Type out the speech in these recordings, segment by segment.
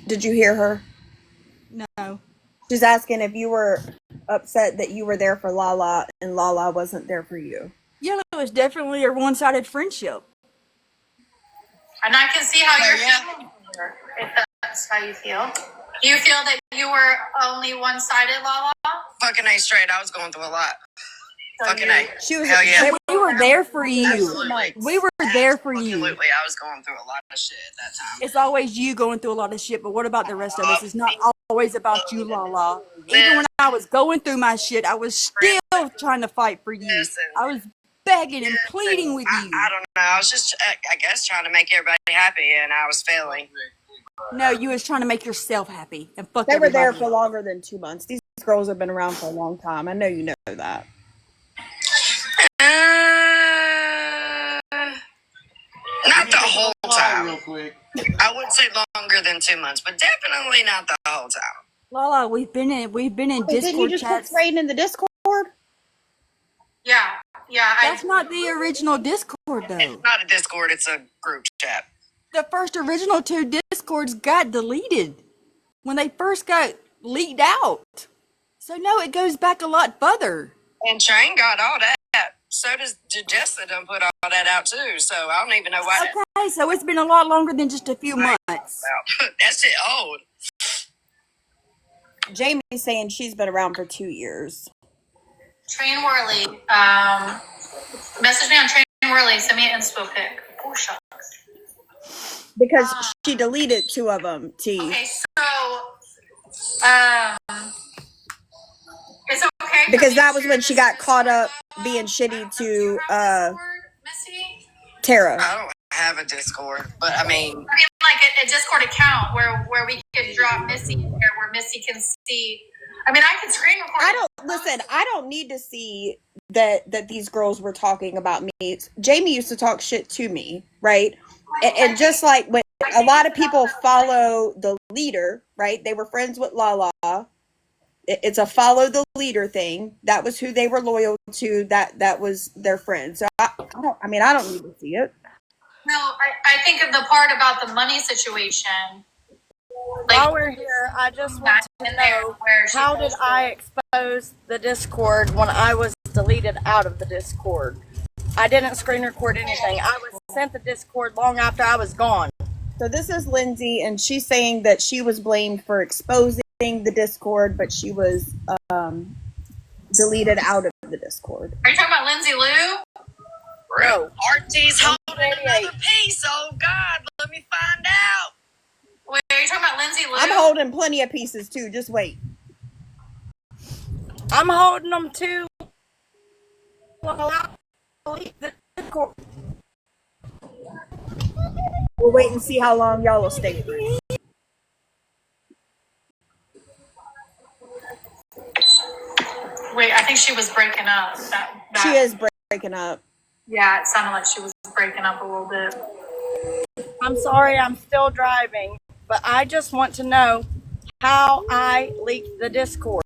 Did you hear her? No. She's asking if you were upset that you were there for Lala and Lala wasn't there for you. Yeah, it was definitely a one-sided friendship. And I can see how you're feeling, if that's how you feel. Do you feel that you were only one-sided, Lala? Fucking A straight. I was going through a lot. So Fucking A. She was. Hell yeah. We were there for you. Absolutely. We were there for you. Absolutely. I was going through a lot of shit at that time. It's always you going through a lot of shit, but what about the rest of us? It's not always about you, Lala. Even when I was going through my shit, I was still trying to fight for you. I was begging and pleading with you. I don't know. I was just, I guess, trying to make everybody happy, and I was failing. No, you was trying to make yourself happy and fuck They were everybody there for up. longer than 2 months. These girls have been around for a long time. I know you know that. Not the whole time. I wouldn't say longer than 2 months, but definitely not the whole time. Lala, we've been in Didn't you Discord just chats. put Raiden in the Discord? Yeah. That's not the original Discord, though. It's not a Discord, it's a group chat. The first original 2 Discords got deleted when they first got leaked out. So no, it goes back a lot further. And Train got all that. So does Jessa done put all that out too. So I don't even know why. Okay, so it's been a lot longer than just a few months. That shit old. Jamie's saying she's been around for 2 years. Train Worley. Message me on Train Worley. Send me an inspo pic. Oh, shucks. Because she deleted 2 of them, T. Okay, so it's okay. Because that was when she got caught up being shitty to Missy? Tara. I don't have a Discord, but I mean like a Discord account where we could drop Missy in there, where Missy can see. I mean, I can screen record. I don't need to see that these girls were talking about me. Jamie used to talk shit to me, right? And just like when a lot of people follow the leader, right? They were friends with Lala. It's a follow the leader thing. That was who they were loyal to. That was their friend. So I don't need to see it. No, I think of the part about the money situation. Like, while we're here, I just want to know, how did I expose the Discord when I was deleted out of the Discord? I didn't screen record anything. I was sent the Discord long after I was gone. So this is Lindsay, and she's saying that she was blamed for exposing the Discord, but she was deleted out of the Discord. Are you talking about Lindsay Lou? No. Artie's holding another piece. Oh God, let me find out. Wait, are you talking about Lindsay Lou? I'm holding plenty of pieces too. Just wait. I'm holding them too. Well, I'll delete the Discord. We'll wait and see how long y'all will stay. Wait, I think she was breaking up. She is breaking up. Yeah, it sounded like she was breaking up a little bit. I'm sorry, I'm still driving, but I just want to know how I leaked the Discord.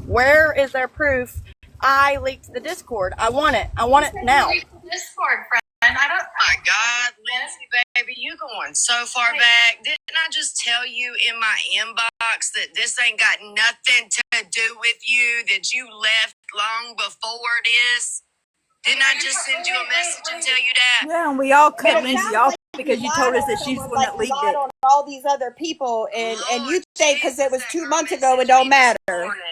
Where is there proof I leaked the Discord? I want it. I want it now. Discord, friend. I don't. Oh my God, Lindsay, baby, you going so far back. Didn't I just tell you in my inbox that this ain't got nothing to do with you, that you left long before this? Didn't I just send you a message and tell you that? Yeah, and we all cut Lindsay off because you told us that she's the one that leaked it. On all these other people, and you say because it was 2 months ago, it don't matter.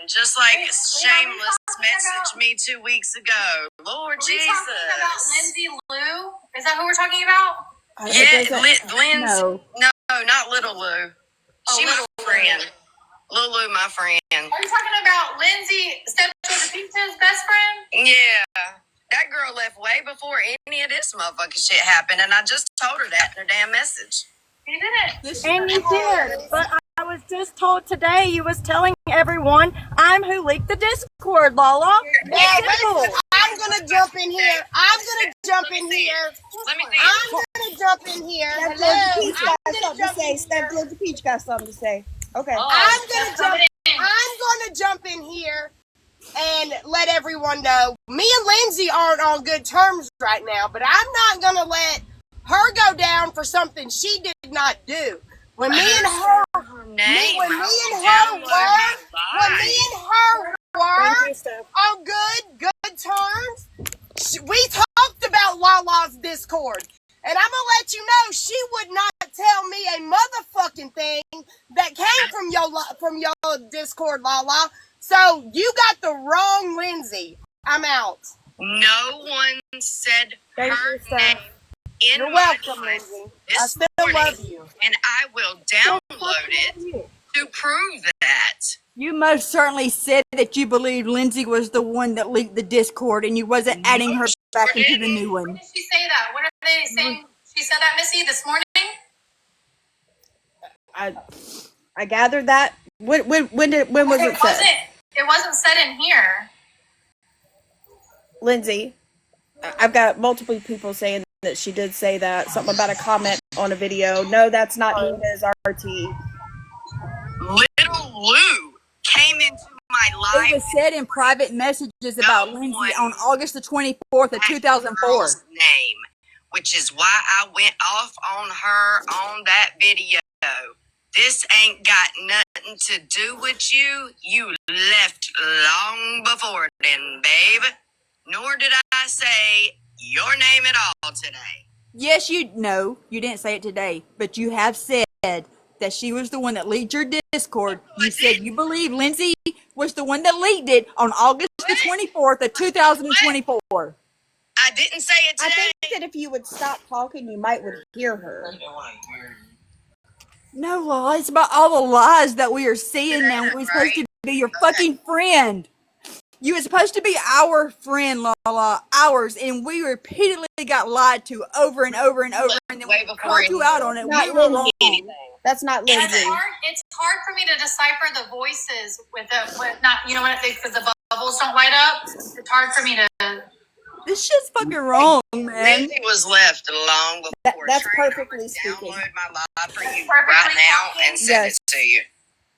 Just like Shameless messaged me 2 weeks ago. Lord Are we Jesus. talking about Lindsay Lou? Is that who we're talking about? Yeah, Lynn's. No. No, not Little Lou. She was a friend. Lulu, my friend. Are you talking about Lindsay, Step Georgia Pizza's best friend? Yeah. That girl left way before any of this motherfucking shit happened, and I just told her that in her damn message. You didn't. And you did, but I was just told today you was telling everyone I'm who leaked the Discord, Lala. Yeah, listen, I'm gonna jump in here. Let me see. I'm gonna jump in here. Steph Georgia Peach got something to say. Steph Georgia Peach got something to say. Okay. I'm gonna jump in here and let everyone know. Me and Lindsay aren't on good terms right now, but I'm not gonna let her go down for something she did not do. When me and her name. When I me will and her download my live. were on good terms, we talked about Lala's Discord. And I'm gonna let you know she would not tell me a motherfucking thing that came from your Discord, Lala. So you got the wrong Lindsay. I'm out. No one said Thank her you, Steph. name in You're my welcome, live Lindsay. I this still morning, love you. and I will download it to prove that. You most certainly said that you believed Lindsay was the one that leaked the Discord and you wasn't adding her back into the new When one. did she say that? What are they saying? She said that, Missy, this morning? I gathered that. When was it said? It wasn't said in here. Lindsay, I've got multiple people saying that she did say that. Something about a comment on a video. No, that's not Nina's RT. Little Lou came into my It live was said in private messages about No Lindsay one on August the 24th of that 2004. girl's name, which is why I went off on her on that video. This ain't got nothing to do with you. You left long before then, babe. Nor did I say your name at all today. Yes, you didn't say it today, but you have said that she was the one that leaked your Discord. You said you believe Lindsay was the one that leaked it on August the 24th of 2024. I didn't say it I today. think that if you would stop talking, you might would hear her. No, Lala, it's about all the lies that we are seeing now. We're supposed to be your fucking friend. You were supposed to be our friend, Lala, ours, and we repeatedly got lied to over and over and over, and then Way we before called you out on it. Not We were Lindsay. wrong. That's not And Lindsay. it's hard for me to decipher the voices with not, you know, when because the bubbles don't light up. It's hard for me to. This shit's fucking wrong, man. Lindsay was left long before. That's Trina, I'm perfectly gonna speaking. Download my live for you Perfectly right now talking? and send Yes. it to you.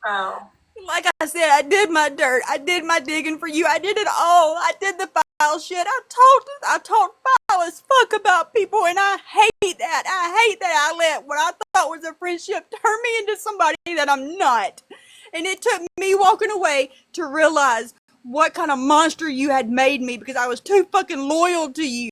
Oh. Like I said, I did my dirt. I did my digging for you. I did it all. I did the foul shit. I talked foul as fuck about people, and I hate that. I hate that I let what I thought was a friendship turn me into somebody that I'm not. And it took me walking away to realize what kind of monster you had made me because I was too fucking loyal to you.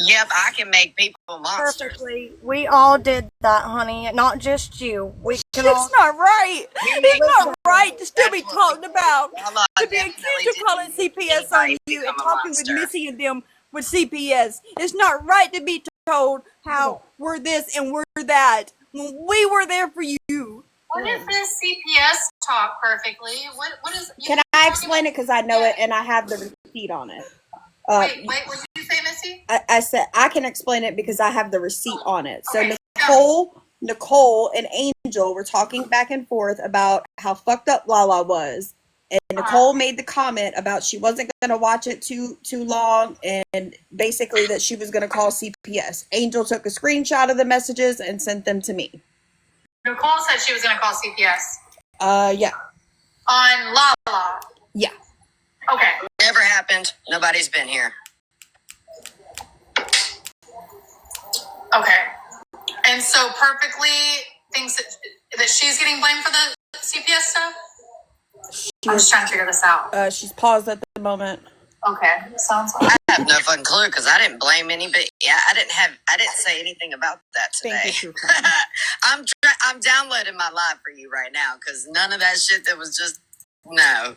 Yep, I can make people monsters. Perfectly. We all did that, honey. Not just you. We can all. It's not right. It's not right to still be That's what talked about. Lala To be definitely accused of calling didn't CPS on anybody you and become a talking with monster. Missy and them with CPS. It's not right to be told how we're this and we're that when we were there for you. What is this CPS talk perfectly? What is? Can I explain it? Because I know it and I have the receipt on it. Wait, what did you say, Missy? I said I can explain it because I have the receipt on it. So Okay. Nicole and Angel were talking back and forth about how fucked up Lala was. And Nicole made the comment about she wasn't going to watch it too long and basically that she was going to call CPS. Angel took a screenshot of the messages and sent them to me. Nicole said she was going to call CPS Yeah. on Lala. Yeah. Okay. Never happened. Nobody's been here. Okay. And so perfectly thinks that she's getting blamed for the CPS stuff? I'm just trying to figure this out. She's paused at the moment. Okay. Sounds like. I have no fucking clue because I didn't blame anybody. Yeah, I didn't say anything about that today. Thank you for coming. I'm downloading my live for you right now because none of that shit that was just no.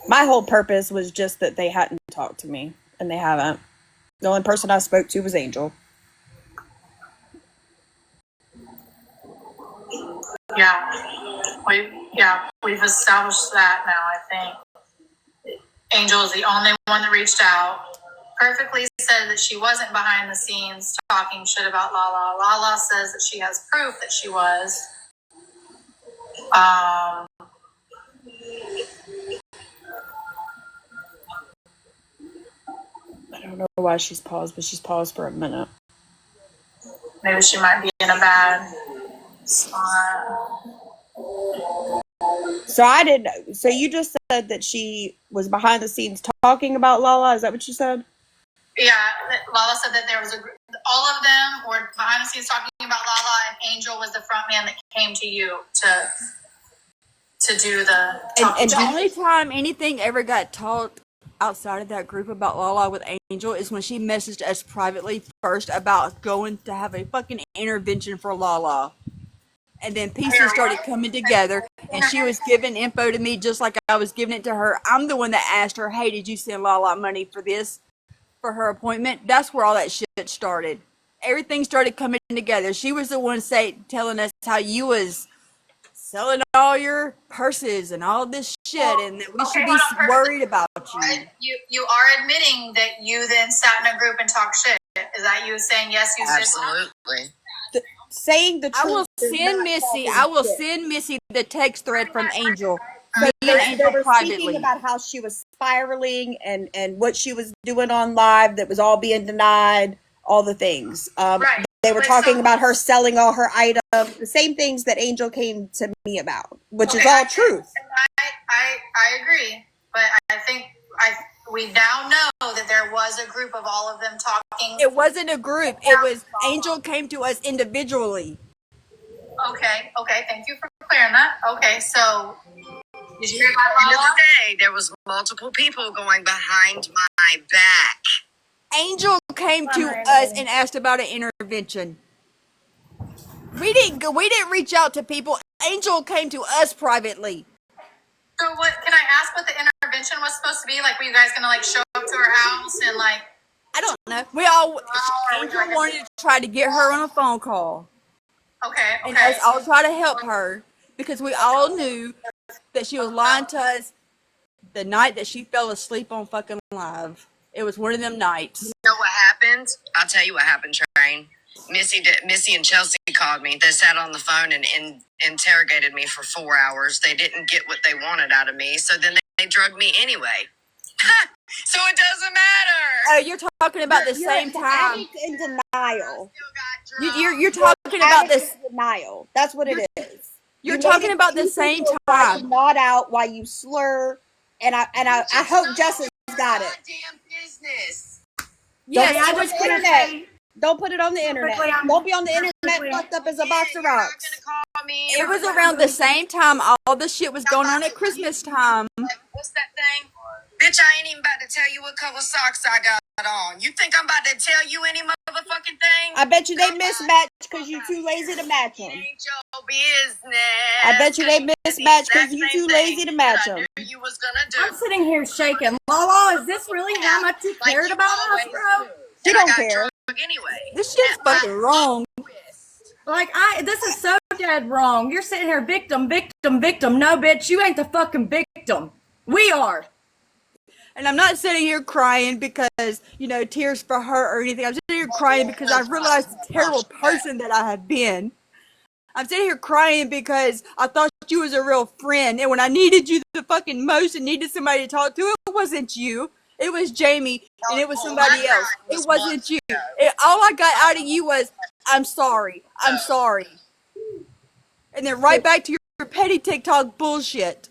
My whole purpose was just that they hadn't talked to me, and they haven't. The only person I spoke to was Angel. We've established that now, I think. Angel is the only one that reached out. Perfectly said that she wasn't behind the scenes talking shit about Lala. Lala says that she has proof that she was. I don't know why she's paused, but she's paused for a minute. Maybe she might be in a bad spot. So you just said that she was behind the scenes talking about Lala. Is that what you said? Yeah, Lala said that there was all of them were behind the scenes talking about Lala, and Angel was the front man that came to you to do the talking. And The only time anything ever got talked outside of that group about Lala with Angel is when she messaged us privately first about going to have a fucking intervention for Lala. And then pieces started coming together, and she was giving info to me just like I was giving it to her. I'm the one that asked her, hey, did you send Lala money for this, for her appointment? That's where all that shit started. Everything started coming together. She was the one telling us how you was selling all your purses and all this shit, and that we should be worried about you. You are admitting that you then sat in a group and talked shit. Is that you saying yes? You did. Absolutely. saying the truth. I will is send not Missy. talking I will shit. send Missy the text thread from Angel. But Me and they Angel were privately. speaking about how she was spiraling and what she was doing on live that was all being denied, all the things. Right. They were But talking so- about her selling all her items, the same things that Angel came to me about, which is Okay, all truth. I agree, but I think we now know that there was a group of all of them talking. It wasn't a group. It was Angel came to us individually. Okay, thank you for clearing that. Okay, so did you hear End about of Lala? the day, there was multiple people going behind my back. Angel came to us and asked about an intervention. We didn't reach out to people. Angel came to us privately. So what? Can I ask what the intervention was supposed to be? Like, were you guys gonna like show up to her house and like? I don't know. Angel wanted to try to get her on a phone call. Okay. And us all try to help her because we all knew that she was lying to us the night that she fell asleep on fucking live. It was one of them nights. You know what happened? I'll tell you what happened, Train. Missy and Chelsea called me. They sat on the phone and interrogated me for 4 hours. They didn't get what they wanted out of me, so then they drugged me anyway. So it doesn't matter. Oh, you're talking about the same You're time. addict in denial. You're talking about Addict this. in denial. That's what it is. You're You talking made about the it same easy to why you time. nod out, why you slur, and I hope Justice got it. Goddamn business. Yes, Don't I put was it on the gonna internet. say Don't put it on the internet. Don't be on the internet fucked up as a box of You're not rocks. gonna call me. it was around the same time all the shit was going on at Christmas time. What's that thing? Bitch, I ain't even about to tell you what color socks I got on. You think I'm about to tell you any motherfucking thing? I bet you they mismatch because you too lazy to match It them. ain't your business. I bet you they mismatch because you That too same lazy thing to match that I them. knew you was gonna do. I'm sitting here shaking. Lala, is this really how much you Like cared you about us, always bro? do. She And I don't got care. drunk anyway. This shit's fucking wrong. Like, this is so dead wrong. You're sitting here victim, victim, victim. No, bitch, you ain't the fucking victim. We are. And I'm not sitting here crying because, tears for her or anything. I'm sitting here crying because I realized the terrible person that I have been. I'm sitting here crying because I thought you was a real friend. And when I needed you the fucking most and needed somebody to talk to, it wasn't you. It was Jamie and it was somebody else. It wasn't you. All I got out of you was, I'm sorry. I'm sorry. And then right back to your petty TikTok bullshit.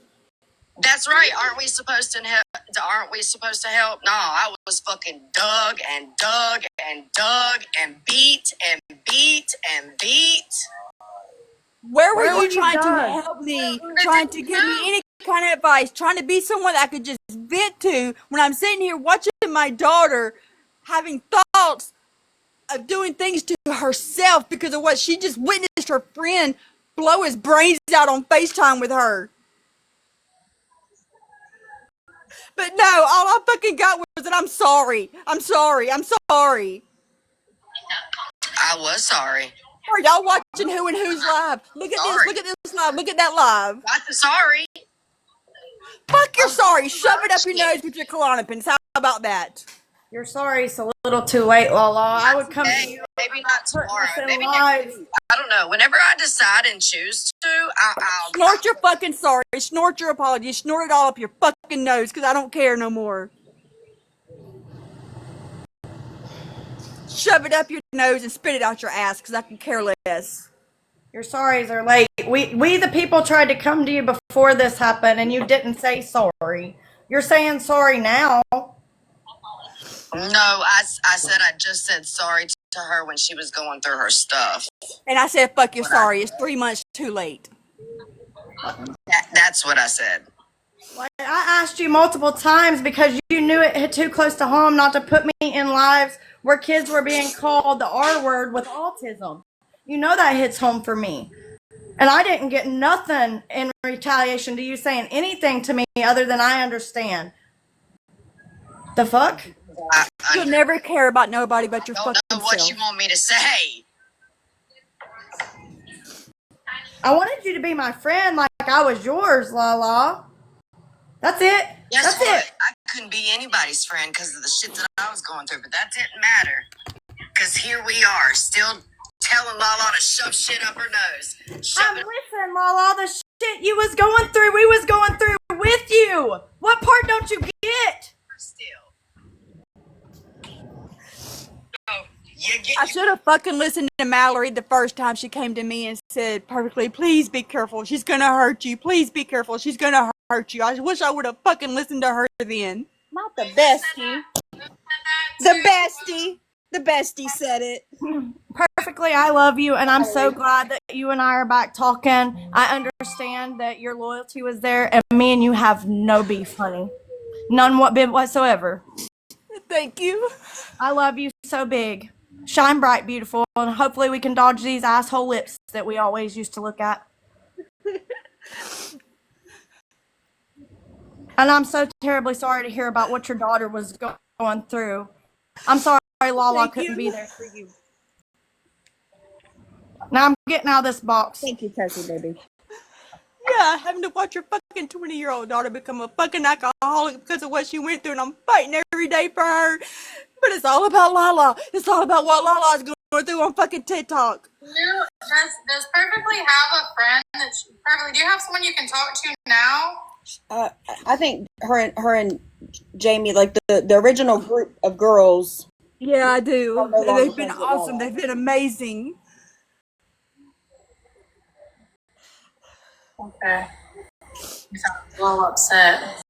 That's right. Aren't we supposed to help? Aren't we supposed to help? No, I was fucking dug and dug and dug and beat and beat and beat. Where Where were were you you trying to done? help me? Trying to give me any kind of advice? Trying to be someone I could just vent to when I'm sitting here watching my daughter having thoughts of doing things to herself because of what she just witnessed her friend blow his brains out on FaceTime with her. But no, all I fucking got was that I'm sorry. I'm sorry. I'm sorry. I was sorry. Are y'all watching Who and Who's live? Look at this. Look at this live. Look at that live. Not the sorry. Fuck your sorry. Shove it up your nose with your Klonopins. How about that? You're sorry it's a little too late, Lala. I would come to Hey, you. maybe not tomorrow. Hurting us in Maybe lives. next week. I don't know. Whenever I decide and choose to, I'll Snort your fucking sorry. Snort your apology. Snort it all up your fucking nose because I don't care no more. Shove it up your nose and spit it out your ass because I can care less. Your sorries are late. We the people tried to come to you before this happened and you didn't say sorry. You're saying sorry now. No, I said I just said sorry to her when she was going through her stuff. And I said, fuck you, sorry. It's 3 months too late. That's what I said. Like, I asked you multiple times because you knew it hit too close to home not to put me in lives where kids were being called the R word with autism. You know that hits home for me. And I didn't get nothing in retaliation to you saying anything to me other than I understand. The fuck? You'll never care about nobody but your I fucking don't know what self. you want me to say. I wanted you to be my friend like I was yours, Lala. That's it. Guess That's what? it. I couldn't be anybody's friend because of the shit that I was going through, but that didn't matter. Because here we are, still telling Lala to shove shit up her nose. Listen, Lala, the shit you was going through, we was going through with you. What part don't you get? Still. You get, I should have fucking listened to Mallory the first time she came to me and said perfectly, please be careful. She's gonna hurt you. Please be careful. She's gonna hurt you. I wish I would have fucking listened to her then. Not the bestie. The bestie. The bestie said it. Perfectly, I love you, and I'm so glad that you and I are back talking. I understand that your loyalty was there, and me and you have no beef, honey. None whatsoever. Thank you. I love you so big. Shine bright, beautiful, and hopefully we can dodge these asshole lips that we always used to look at. And I'm so terribly sorry to hear about what your daughter was going through. I'm sorry Lala couldn't be there for you. Now I'm getting out of this box. Thank you, Tessie, baby. Yeah, having to watch your fucking 20-year-old daughter become a fucking alcoholic because of what she went through, and I'm fighting every day for her. But it's all about Lala. It's all about what Lala's going through on fucking TikTok. Does Perfectly have a friend Perfectly, do you have someone you can talk to now? I think her and Jamie, like the original group of girls. Yeah, I do. Oh, no And longer they've been friends with awesome. Lala. They've been amazing. Okay. You sound a little upset.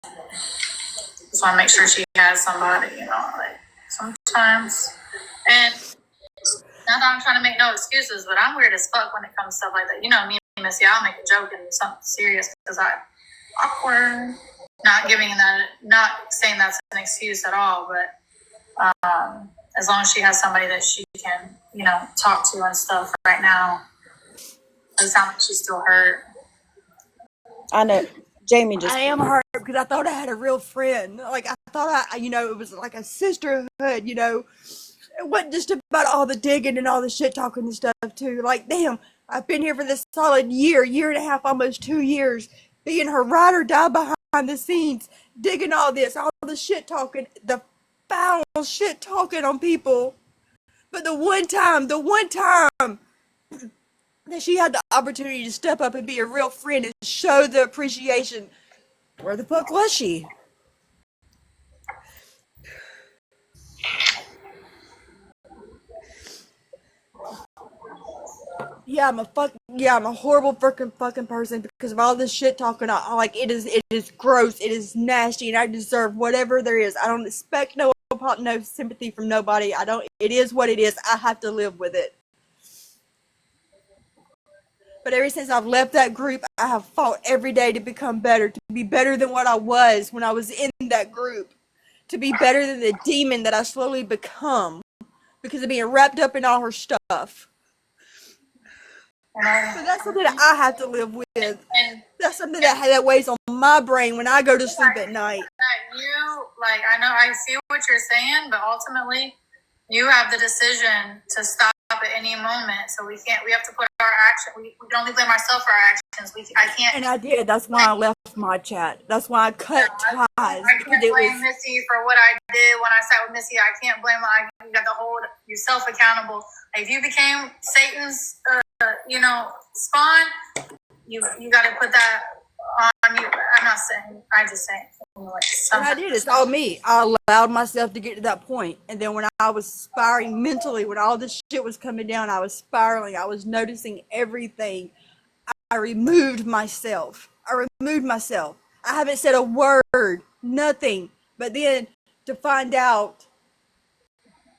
Just want to make sure she has somebody, like sometimes. And not that I'm trying to make no excuses, but I'm weird as fuck when it comes to stuff like that. You know me, Missy, I'll make a joke and something serious because I'm awkward. Not saying that's an excuse at all, but as long as she has somebody that she can, talk to and stuff right now, it doesn't sound like she's still hurt. I know. Jamie just. I am hurt because I thought I had a real friend. Like, I thought it was like a sisterhood, It wasn't just about all the digging and all the shit talking and stuff, too. Like, damn, I've been here for this solid year and a half, almost 2 years, being her ride or die behind the scenes, digging all this, all the shit talking, the foul shit talking on people. But the one time that she had the opportunity to step up and be a real friend and show the appreciation, where the fuck was she? Yeah, I'm a horrible fucking person because of all this shit talking. It is gross, it is nasty, and I deserve whatever there is. I don't expect no sympathy from nobody. It is what it is. I have to live with it. But ever since I've left that group, I have fought every day to become better, to be better than what I was when I was in that group, to be better than the demon that I slowly become because of being wrapped up in all her stuff. So that's something that I have to live with. That's something that weighs on my brain when I go to sleep at night. I know I see what you're saying, but ultimately, you have the decision to stop at any moment. So we have to put our action. We can only blame ourselves for our actions. I can't. And I did. That's why I left my chat. That's why I cut ties. I can't blame Missy for what I did when I sat with Missy. I can't blame her. You got to hold yourself accountable. If you became Satan's, spawn, you got to put that on you. I'm not saying. I just saying. And I did. It's all me. I allowed myself to get to that point. And then when I was spiraling mentally, when all this shit was coming down, I was spiraling. I was noticing everything. I removed myself. I haven't said a word. Nothing. But then to find out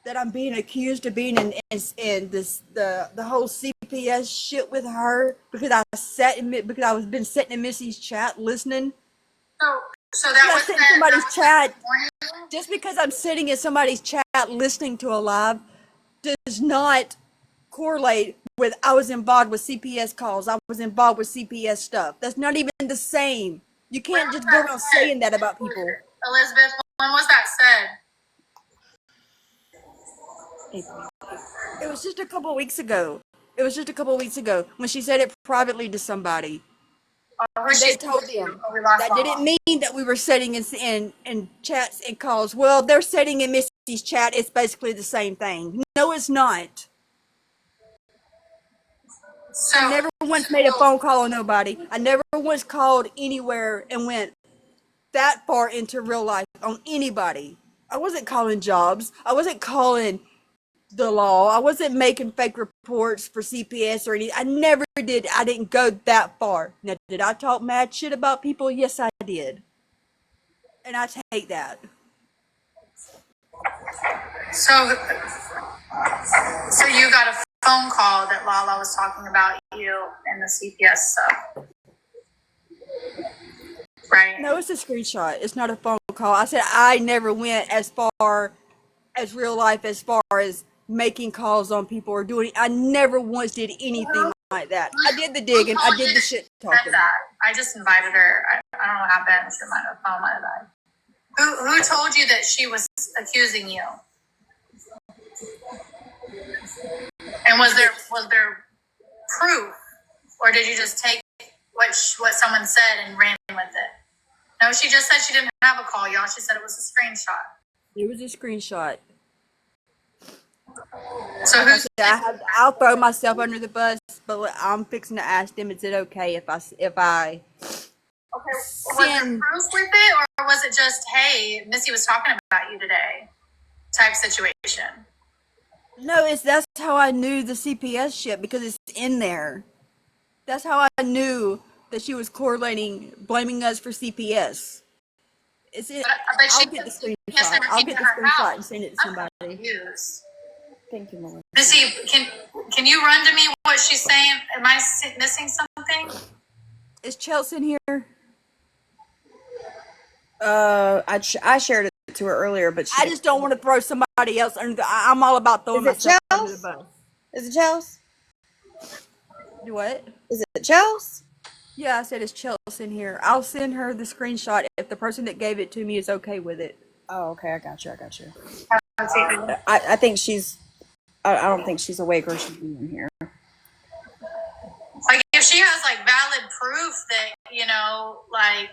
that I'm being accused of being in this the whole CPS shit with her because I was been sitting in Missy's chat listening. So that was Sitting in that somebody's was chat. this morning? Just because I'm sitting in somebody's chat listening to a live does not correlate with I was involved with CPS calls. I was involved with CPS stuff. That's not even the same. You can't just go around saying that about people. Elizabeth, when was that said? It was just a couple of weeks ago. It was just a couple of weeks ago when she said it privately to somebody. They told them that didn't mean that we were sitting in chats and calls. Well, they're sitting in Missy's chat. It's basically the same thing. No, it's not. So I never once made a phone call on nobody. I never once called anywhere and went that far into real life on anybody. I wasn't calling jobs. I wasn't calling the law. I wasn't making fake reports for CPS or anything. I never did. I didn't go that far. Now, did I talk mad shit about people? Yes, I did. And I take that. So you got a phone call that Lala was talking about you and the CPS stuff, right? No, it's a screenshot. It's not a phone call. I said I never went as far as real life, as far as making calls on people or doing. I never once did anything like that. I did the digging. I did the shit talking. I just invited her. I don't know what happened. She might have phone might have died. Who told you that she was accusing you? And was there proof, or did you just take what someone said and ran with it? No, she just said she didn't have a call, y'all. She said it was a screenshot. It was a screenshot. So who's I'll throw myself under the bus, but I'm fixing to ask them, is it okay if I okay? Was there proof with it, or was it just, hey, Missy was talking about you today, type situation? No, that's how I knew the CPS shit, because it's in there. That's how I knew that she was blaming us for CPS. It's in. I'll get the screenshot. I'll get the screenshot and send it to somebody. Thank you, Melissa. Missy, can you run to me what she's saying? Am I missing something? Is Chelsea in here? I shared it to her earlier, but I just don't want to throw somebody else under the. I'm all about throwing myself under the bus. Is it Chelsea? Do what? Is it Chelsea? Yeah, I said it's Chelsea in here. I'll send her the screenshot if the person that gave it to me is okay with it. Oh, okay. I got you. I think she's. I don't think she's awake or she's in here. Like, if she has like valid proof that like.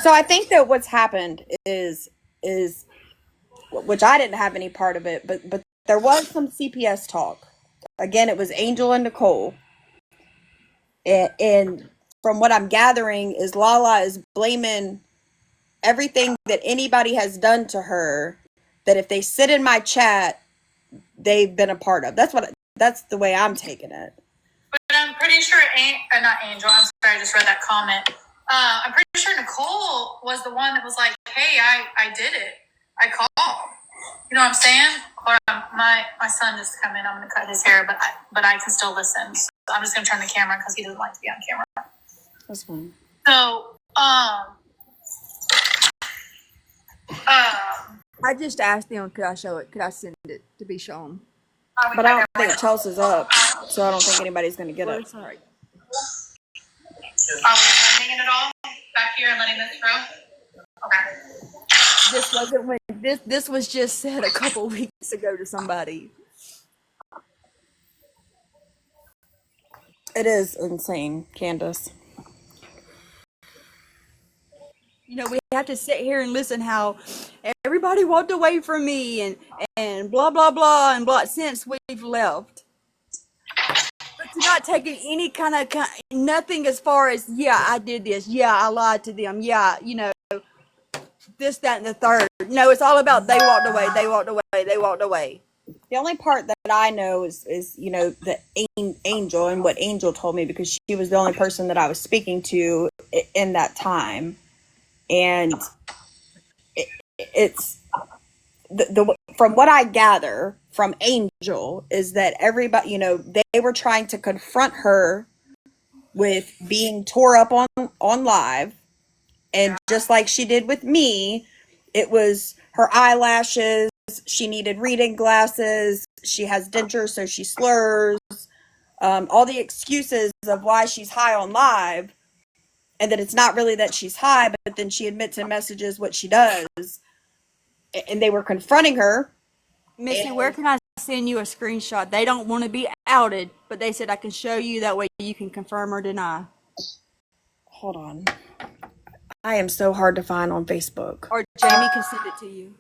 So I think that what's happened is which I didn't have any part of it, but there was some CPS talk. Again, it was Angel and Nicole, and from what I'm gathering is Lala is blaming everything that anybody has done to her, that if they sit in my chat, they've been a part of. That's the way I'm taking it. But I'm pretty sure, not Angel, I'm sorry, I just read that comment. I'm pretty sure Nicole was the one that was like, hey, I did it. I called. You know what I'm saying? Hold on, my son just come in. I'm going to cut his hair, but I can still listen. So I'm just going to turn the camera because he doesn't like to be on camera. That's fine. So, I just asked them, could I show it? Could I send it to be shown? But I don't think Chelsea's up, so I don't think anybody's going to get it. Sorry. Are we ending it all back here and letting this grow? Okay. This wasn't when this was just said a couple weeks ago to somebody. It is insane, Candace. You know, we have to sit here and listen how everybody walked away from me and blah blah blah and blah since we've left. But to not taking any kind of nothing as far as, yeah, I did this, yeah, I lied to them, yeah, this, that, and the third. No, it's all about they walked away. The only part that I know is the Angel and what Angel told me, because she was the only person that I was speaking to in that time. And it's the from what I gather from Angel is that everybody, you know, they were trying to confront her with being tore up on live, and just like she did with me, it was her eyelashes. She needed reading glasses. She has dentures, so she slurs. All the excuses of why she's high on live, and that it's not really that she's high, but then she admits in messages what she does. And they were confronting her. Missy, where can I send you a screenshot? They don't want to be outed, but they said I can show you, that way you can confirm or deny. Hold on. I am so hard to find on Facebook. Or Jamie can send it to you.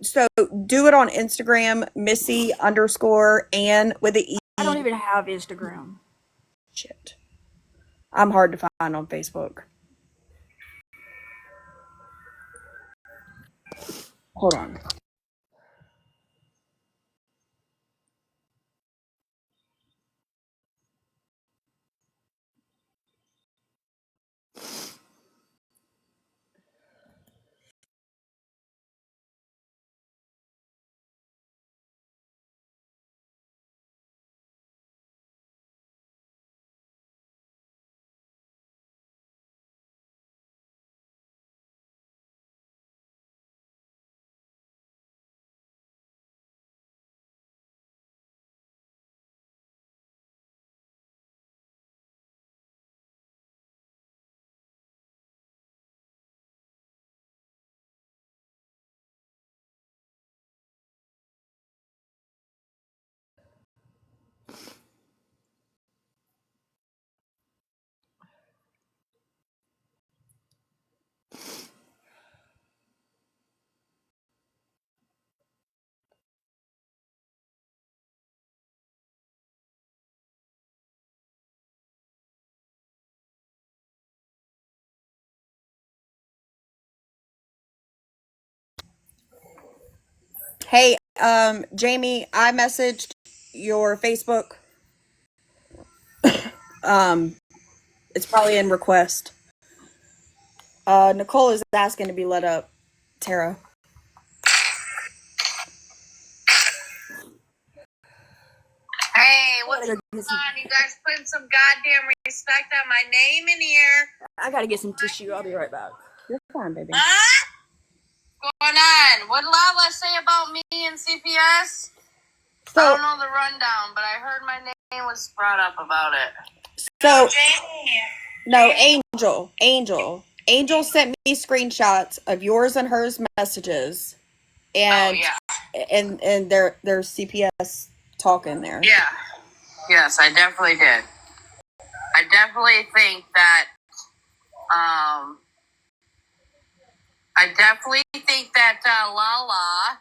So do it on Instagram, Missy_Ann with an E. I don't even have Instagram. Shit. I'm hard to find on Facebook. Hold on. Hey, Jamie, I messaged your Facebook. It's probably in request. Nicole is asking to be let up. Tara. Hey, what's going on? You guys putting some goddamn respect on my name in here. I gotta get some tissue. I'll be right back. You're fine, baby. Huh? What's going on? What did Lala say about me and CPS? I don't know the rundown, but I heard my name was brought up about it. So, Jamie. no, Angel sent me screenshots of yours and hers messages, and and their CPS talk in there. Yeah. Yes, I definitely did. I definitely think that Lala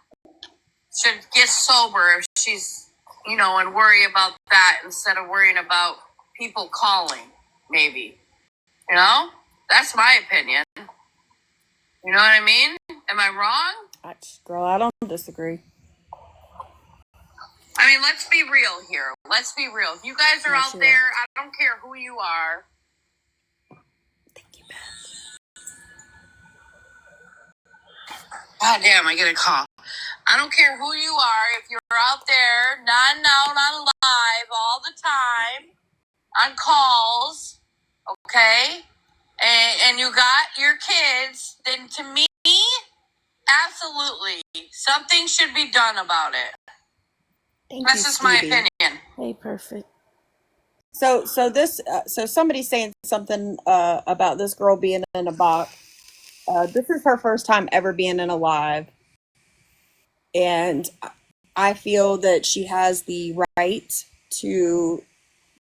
should get sober if she's, and worry about that instead of worrying about people calling, maybe. That's my opinion. You know what I mean? Am I wrong? Girl, I don't disagree. I mean, let's be real here. Let's be real. If you guys are out there, I don't care who you are. Thank you, Beth. God damn, I get a call. I don't care who you are. If you're out there, nodding out on live all the time, on calls, okay, and you got your kids, then to me, absolutely, something should be done about it. That's just my opinion. Hey, perfect. So somebody's saying something about this girl being in a box. This is her first time ever being in a live, and I feel that she has the right to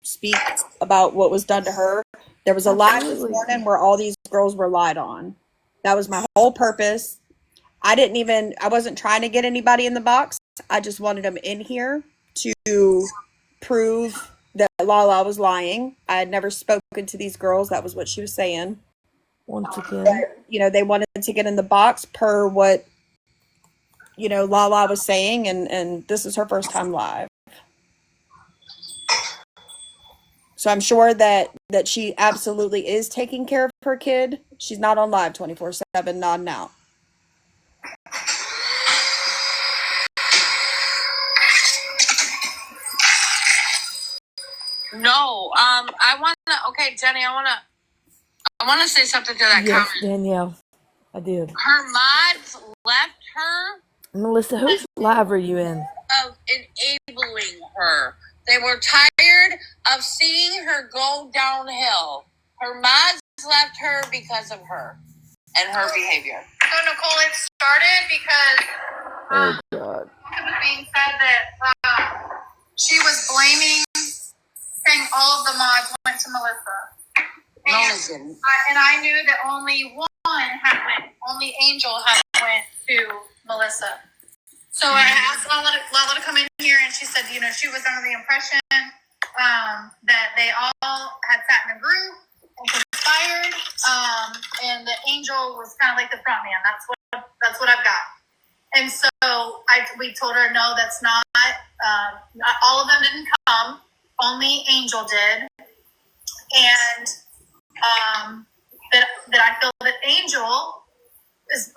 speak about what was done to her. There was a live this morning where all these girls were lied on. That was my whole purpose. I wasn't trying to get anybody in the box. I just wanted them in here to prove that Lala was lying. I had never spoken to these girls. That was what she was saying. Once again. But, they wanted to get in the box per what, Lala was saying, and this is her first time live. So I'm sure that she absolutely is taking care of her kid. She's not on live 24/7, nodding out. No, I want to. Okay, Jenny, I want to say something to that Yes, comment. Danielle, I did. Her mods left her Melissa, whose live are you in? of enabling her. They were tired of seeing her go downhill. Her mods left her because of her and her behavior. So Nicole, it started because Oh God. it was being said that she was blaming, saying all of the mods went to Melissa. No, And, they didn't. and I knew that only Angel had went to Melissa. So I asked Lala to come in here, and she said, she was under the impression that they all had sat in a group and conspired, and that Angel was kind of like the front man. That's what I've got. And so we told her, no, that's not. All of them didn't come. Only Angel did. And that I feel that Angel is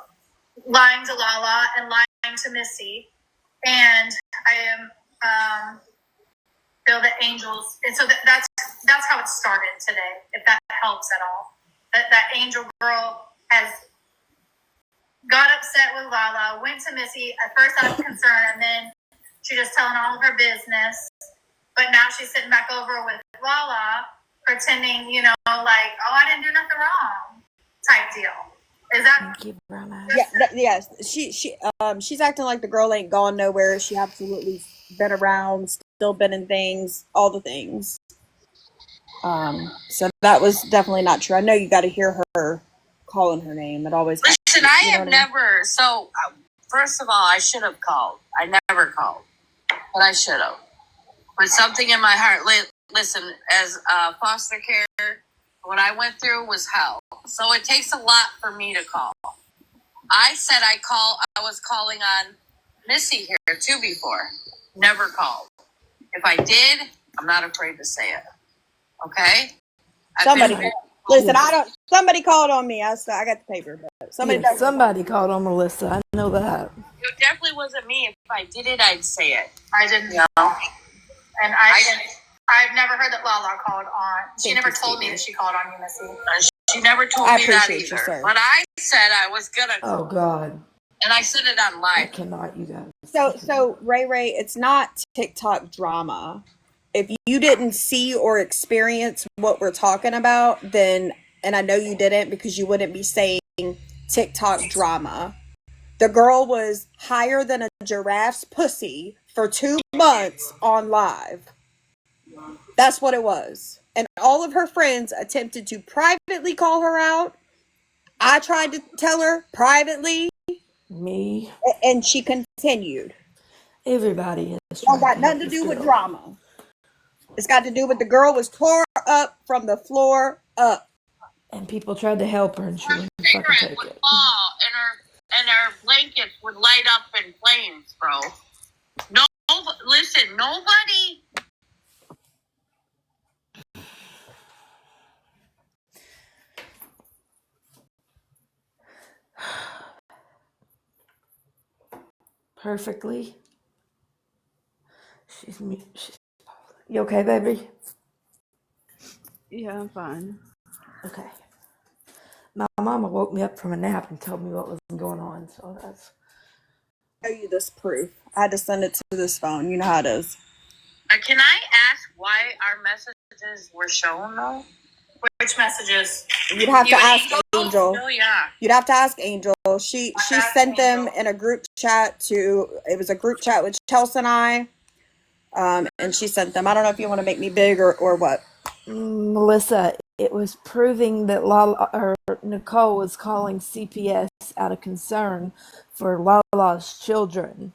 lying to Lala and lying to Missy. And I feel that Angel's, and so that's how it started today, if that helps at all. That Angel girl has got upset with Lala, went to Missy at first out of concern, and then she's just telling all of her business. But now she's sitting back over with Lala, pretending, like, oh, I didn't do nothing wrong, type deal. Is that? Thank you, brown eyes. Yeah, yes. She's acting like the girl ain't gone nowhere. She absolutely been around, still been in things, all the things. So that was definitely not true. I know you got to hear her calling her name. It always. Listen, I have never. So, first of all, I should have called. I never called, but I should have. But something in my heart. Listen, as foster care, what I went through was hell. So it takes a lot for me to call. I said I was calling on Missy here too before. Never called. If I did, I'm not afraid to say it. Okay? Somebody called on me. I got the paper, but somebody called on Melissa. I know that. It definitely wasn't me. If I did it, I'd say it. I didn't know. And I've never heard that Lala called on. She never told me that she called on you, Missy. She never told me that either. But I said I was gonna. Oh God. And I said it on live. I cannot, you guys. So Ray, it's not TikTok drama. If you didn't see or experience what we're talking about, then, and I know you didn't because you wouldn't be saying TikTok drama. The girl was higher than a giraffe's pussy for 2 months on live. That's what it was. And all of her friends attempted to privately call her out. I tried to tell her privately. Me. And she continued. Everybody is. It got nothing to do with drama. It's got to do with the girl was tore up from the floor up. And people tried to help her and she wouldn't fucking take would it. fall and her blankets would light up in flames, bro. No, listen, nobody. Perfectly. You okay, baby? Yeah, I'm fine. Okay. My mama woke me up from a nap and told me what was going on, so that's. Show you this proof. I had to send it to this phone. You know how it is. Can I ask why our messages were shown though? Which messages? You'd have to ask Angel. Oh yeah. You'd have to ask Angel. She sent them in a group chat it was a group chat with Chelsea and I. And she sent them. I don't know if you want to make me big or what. Melissa, it was proving that Nicole was calling CPS out of concern for Lala's children.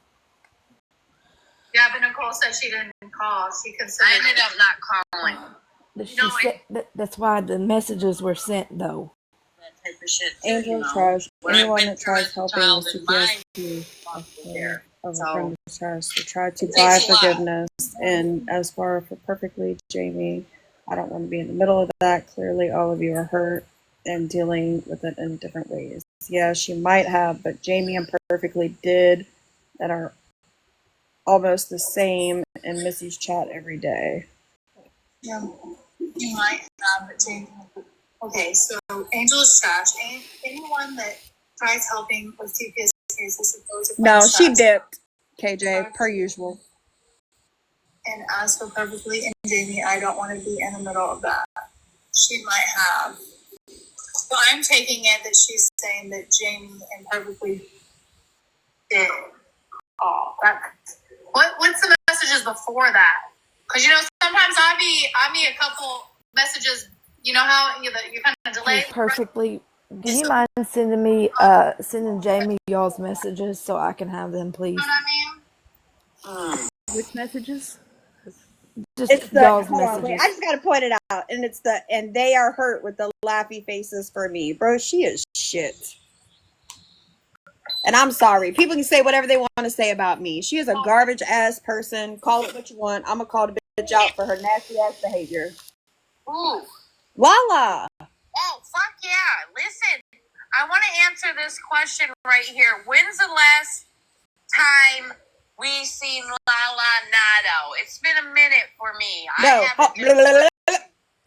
Yeah, but Nicole said she didn't call. She considered. I ended up not calling. That's why the messages were sent, though. That type of shit too, Angel tries. Anyone that tries helping with CPS of a friend of ours to try to buy forgiveness. And as far for perfectly, Jamie, I don't want to be in the middle of that. Clearly, all of you are hurt and dealing with it in different ways. Yeah, she might have, but Jamie and Perfectly did that are almost the same in Missy's chat every day. Yeah, you might have, but Jamie. Okay, so Angel is trash. Anyone that tries helping with CPS cases is supposed to find No, she trash. dipped. KJ, per usual. And as for Perfectly and Jamie, I don't want to be in the middle of that. She might have. But I'm taking it that she's saying that Jamie and Perfectly did all that. What's the messages before that? Because sometimes I be a couple messages. You know how you kind of delay. Perfectly. Do you mind sending Jamie y'all's messages so I can have them, please? You know what I mean? Which messages? Just It's the y'all's hold on, wait, messages. I just gotta point it out. And it's the and they are hurt with the laughy faces for me. Bro, she is shit. And I'm sorry. People can say whatever they want to say about me. She is a garbage ass person. Call it what you want. I'm gonna call the bitch out for her nasty ass behavior. Ooh. Lala. Oh, fuck yeah. Listen, I want to answer this question right here. When's the last time we seen Lala Nato? It's been a minute for me. No. Blah, blah, blah.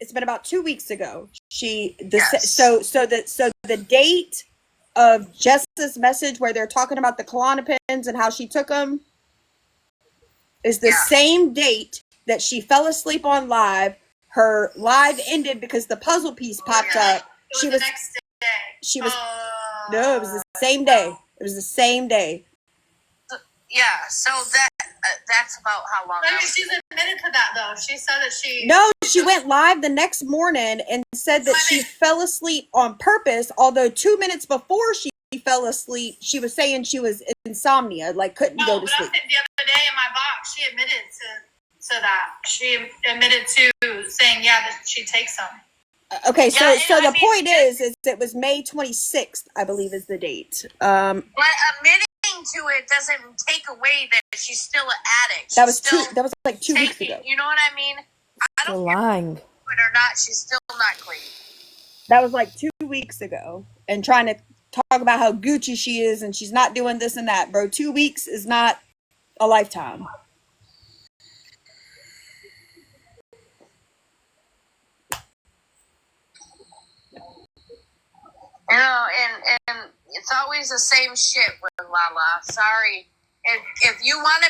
It's been about 2 weeks ago. Yes. So the date of Jess's message where they're talking about the Klonopins and how she took them is the same date that she fell asleep on live. Her live ended because the puzzle piece popped up. It was the next day. No, it was the same day. It was the same day. Yeah, so that's about how long. She's admitted to that though. She said that she went live the next morning and said that she fell asleep on purpose. Although 2 minutes before she fell asleep, she was saying she was insomnia, like couldn't go to sleep. The other day in my box, she admitted to that. She admitted to saying that she takes them. Okay, so the point is it was May 26th, I believe, is the date. But admitting to it doesn't take away that she's still an addict. That was like 2 weeks ago. You know what I mean? I don't Still lying. care or not. She's still not clean. That was like 2 weeks ago, and trying to talk about how Gucci she is and she's not doing this and that, bro. 2 weeks is not a lifetime. And it's always the same shit with Lala. Sorry. If you want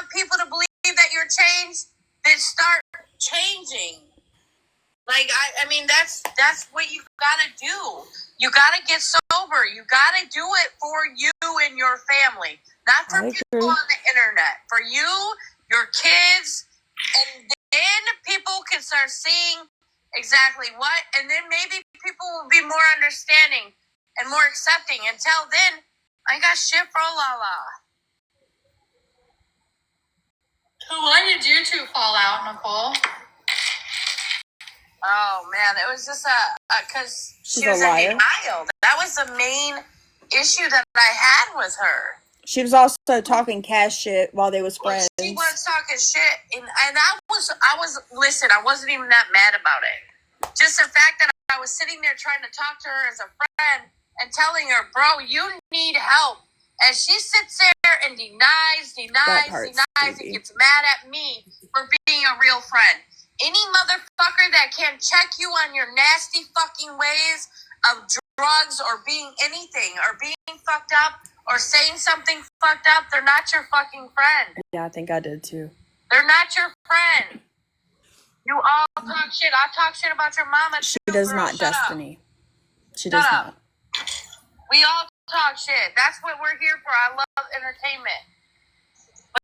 people to believe that you're changed, then start changing. Like I mean that's what you gotta do. You gotta get sober. You gotta do it for you and your family, not for people on the internet. For you, your kids, and then people can start seeing exactly what, and then maybe people will be more understanding and more accepting. Until then, I got shit for Lala. Why did you two fall out, Nicole? Oh man, it was just because she was was in denial. That was the main issue that I had with her. She was also talking cash shit while they was friends. She was talking shit, and I was listen. I wasn't even that mad about it. Just the fact that I was sitting there trying to talk to her as a friend and telling her, "Bro, you need help," and she sits there and denies, and gets mad at me for being a real friend. Any motherfucker that can check you on your nasty fucking ways of drugs or being anything or being fucked up or saying something fucked up, they're not your fucking friend. Yeah, I think I did too. They're not your friend. You all talk shit. I talk shit about your mama too. She does girl. not, Shut Destiny. Up. She does not. We all talk shit. That's what we're here for. I love entertainment.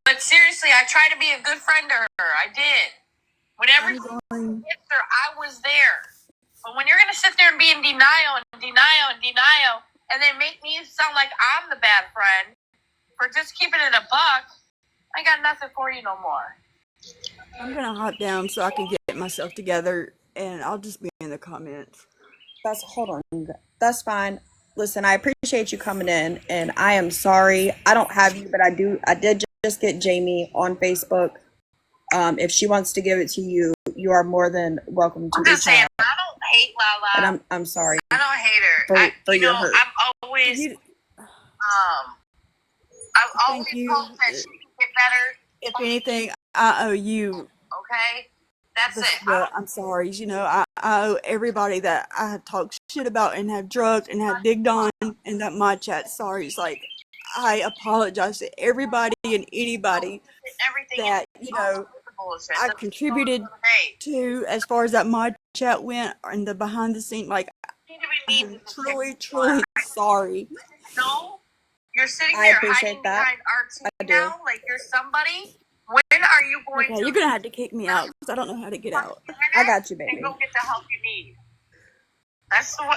But seriously, I try to be a good friend to her. I did. Whenever she hits her, I was there. But when you're going to sit there and be in denial, and then make me sound like I'm the bad friend for just keeping it a buck, I got nothing for you no more. I'm gonna hop down so I can get myself together, and I'll just be in the comments. Hold on. That's fine. Listen, I appreciate you coming in, and I am sorry I don't have you, but I did just get Jamie on Facebook. If she wants to give it to you, you are more than welcome to I'm just reach saying, out. I don't hate Lala. And I'm sorry. I don't hate her. For your hurt. I'm always I've always hoped that she can get better. If anything, I owe you. Okay? That's This it. is the I'm sorry. You know, I owe everybody that I have talked shit about and have drugged and have digged on in that mod chat sorries. Like, I apologize to everybody and anybody Everything that, is all the bullshit. I That's contributed great. to as far as that mod chat went and the behind the scene. Like, You need to be I mean am to truly, people. truly sorry. No, you're sitting I there appreciate hiding that. behind I RT do. now, like you're somebody. When are you going Okay, to you're gonna have to kick me out because I don't know how to get out. I got you, and go baby. get the help you need? That's all.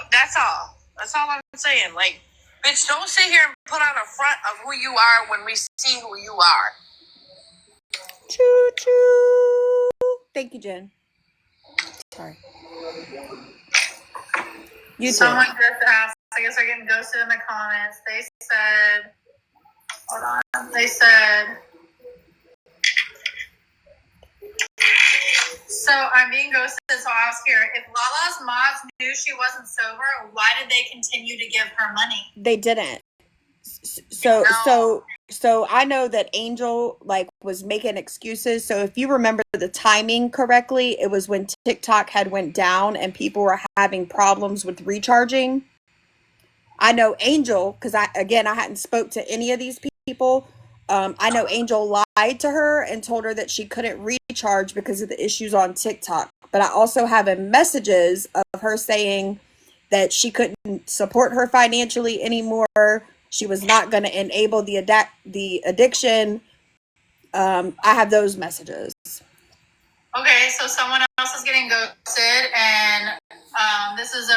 That's all I'm saying. Like, bitch, don't sit here and put on a front of who you are when we see who you are. Choo choo. Thank you, Jen. Sorry. You too. Someone just asked, I guess they're getting ghosted in the comments. They said, hold on. They said, so I'm being ghosted, so I'll ask here. If Lala's mods knew she wasn't sober, why did they continue to give her money? They didn't. So I know that Angel like was making excuses. So if you remember the timing correctly, it was when TikTok had went down and people were having problems with recharging. I know Angel because I hadn't spoke to any of these people. I know Angel lied to her and told her that she couldn't recharge because of the issues on TikTok. But I also have messages of her saying that she couldn't support her financially anymore. She was not going to enable the addiction. I have those messages. Okay, so someone else is getting ghosted, and this is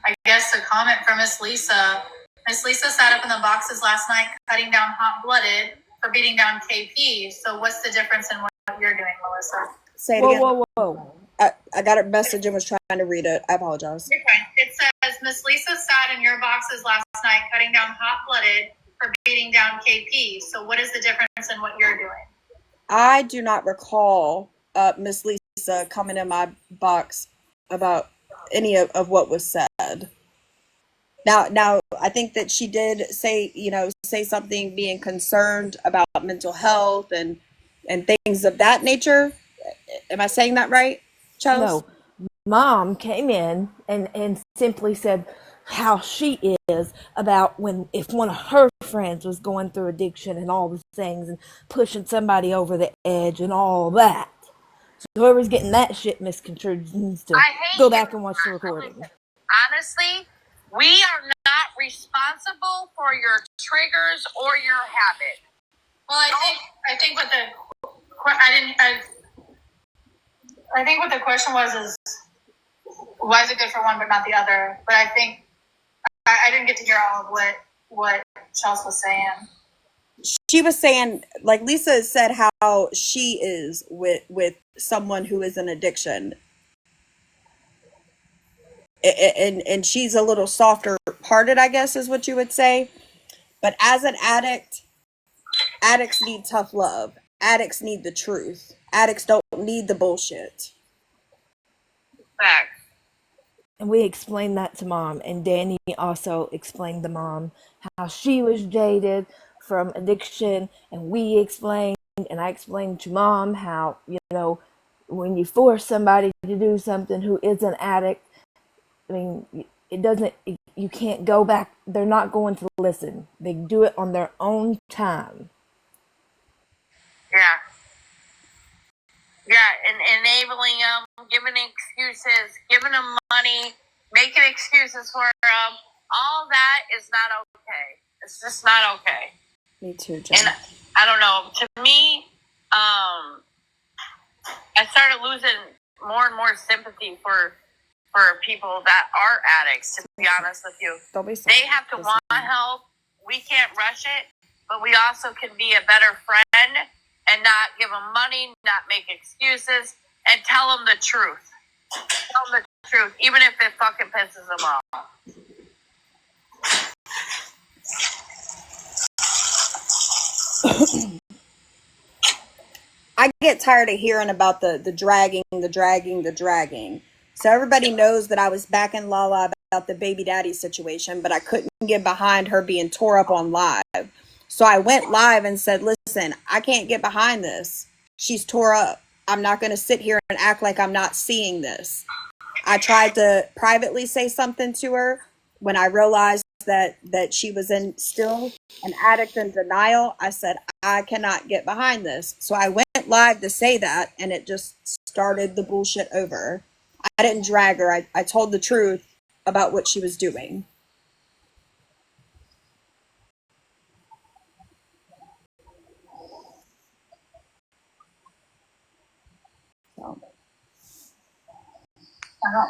I guess, a comment from Miss Lisa. Miss Lisa sat up in the boxes last night, cutting down Hot Blooded for beating down KP. So what's the difference in what you're doing, Melissa? Say it Whoa, again. whoa, whoa. I got a message and was trying to read it. I apologize. You're fine. It says Miss Lisa sat in your boxes last night, cutting down Hot Blooded for beating down KP. So what is the difference in what you're doing? I do not recall Miss Lisa coming in my box about any of what was said. Now, I think that she did say something being concerned about mental health and things of that nature. Am I saying that right, Charles? No, mom came in and simply said how she is about when if one of her friends was going through addiction and all these things and pushing somebody over the edge and all that. So whoever's getting that shit misconstrued needs to go back and watch the recording. Honestly, we are not responsible for your triggers or your habit. Well, I think what the question was is why is it good for one but not the other? But I think I didn't get to hear all of what Chelsea was saying. She was saying, like Lisa said, how she is with someone who is in addiction, and she's a little softer hearted, I guess is what you would say. But as an addict, addicts need tough love. Addicts need the truth. Addicts don't need the bullshit. Facts. And we explained that to mom, and Danny also explained to mom how she was jaded from addiction, and we explained, and I explained to mom how, when you force somebody to do something who is an addict, I mean, you can't go back, they're not going to listen. They do it on their own time. Yeah. Yeah, and enabling them, giving excuses, giving them money, making excuses for them. All that is not okay. It's just not okay. Me too, Jen. And I don't know. To me, I started losing more and more sympathy for people that are addicts. To be honest with you, Don't be sorry. they have to want help. We can't rush it, but we also can be a better friend and not give them money, not make excuses, and tell them the truth. Tell them the truth, even if it fucking pisses them off. I get tired of hearing about the dragging. So everybody knows that I was backing Lala about the baby daddy situation, but I couldn't get behind her being tore up on live. So I went live and said, listen, I can't get behind this. She's tore up. I'm not going to sit here and act like I'm not seeing this. I tried to privately say something to her when I realized that she was in still an addict in denial. I said, I cannot get behind this. So I went live to say that, and it just started the bullshit over. I didn't drag her. I told the truth about what she was doing. So. I don't.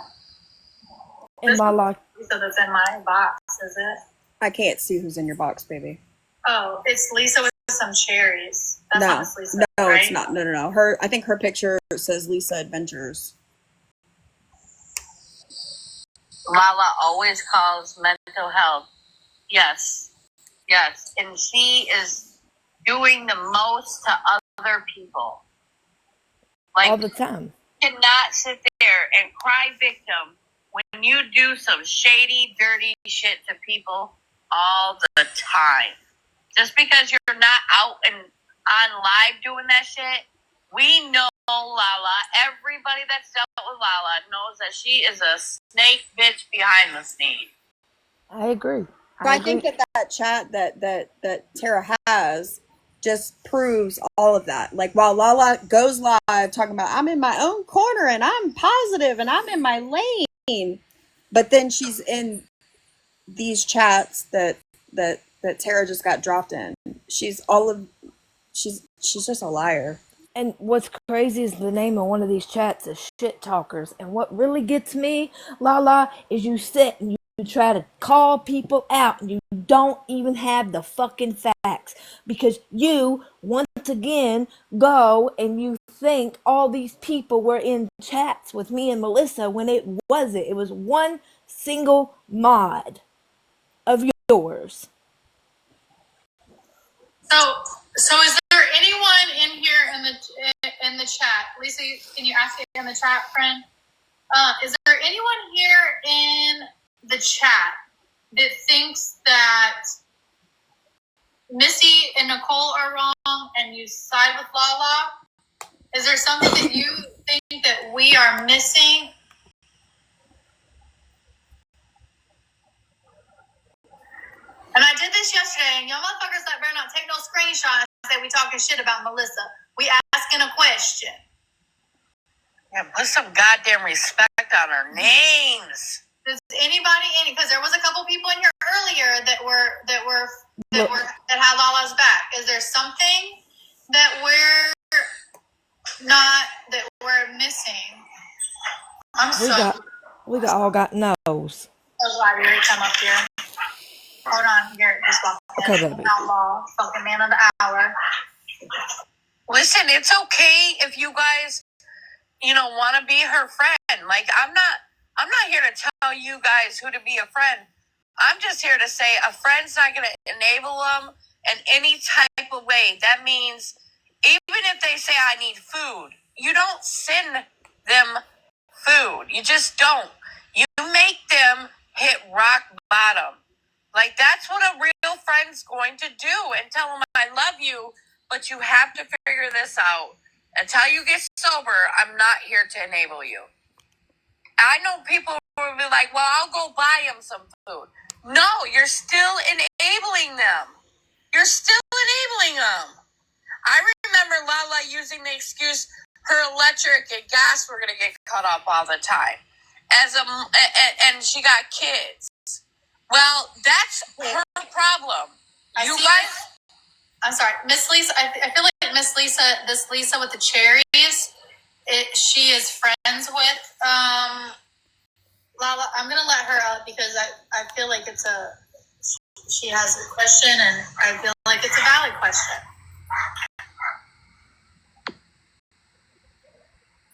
And This Lala, Lisa that's in my box, is it? I can't see who's in your box, baby. Oh, it's Lisa with some cherries. That's not Miss Lisa, no, right? it's not. No. I think her picture says Lisa Adventures. Lala always calls mental health. Yes. And she is doing the most to other people. Like, all the time. you cannot sit there and cry victim when you do some shady, dirty shit to people all the time. Just because you're not out and on live doing that shit, we know Lala. Everybody that's dealt with Lala knows that she is a snake bitch behind the scenes. I agree. So I think that chat that Tara has just proves all of that. Like, while Lala goes live talking about, I'm in my own corner and I'm positive and I'm in my lane, but then she's in these chats that Tara just got dropped in. She's just a liar. And what's crazy is the name of one of these chats is Shit Talkers. And what really gets me, Lala, is you sit and you try to call people out and you don't even have the fucking facts. Because you, once again, go and you think all these people were in chats with me and Melissa when it wasn't. It was one single mod of yours. So is there anyone in here in the chat? Lisa, can you ask it in the chat, friend? Is there anyone here in the chat that thinks that Missy and Nicole are wrong and you side with Lala? Is there something that you think that we are missing? And I did this yesterday, and y'all motherfuckers that better not take no screenshots that we talking shit about Melissa. We asking a question. Yeah, put some goddamn respect on our names. Does anybody because there was a couple people in here earlier that had Lala's back. Is there something that we're missing? We all got no's. So glad you come up here. Hold on, Garrett just walked in. Okay, baby. Outlaw, fucking man of the hour. Listen, it's okay if you guys, want to be her friend. Like, I'm not here to tell you guys who to be a friend. I'm just here to say a friend's not going to enable them in any type of way. That means even if they say I need food, you don't send them food. You just don't. You make them hit rock bottom. Like, that's what a real friend's going to do, and tell them I love you, but you have to figure this out. Until you get sober, I'm not here to enable you. I know people will be like, well, I'll go buy them some food. No, you're still enabling them. You're still enabling them. I remember Lala using the excuse her electric and gas were going to get cut off all the time. And she got kids. Well, that's her problem. I'm sorry, Miss Lisa. I feel like Miss Lisa, this Lisa with the cherries, she is friends with Lala. I'm gonna let her up because I feel like she has a question and I feel like it's a valid question.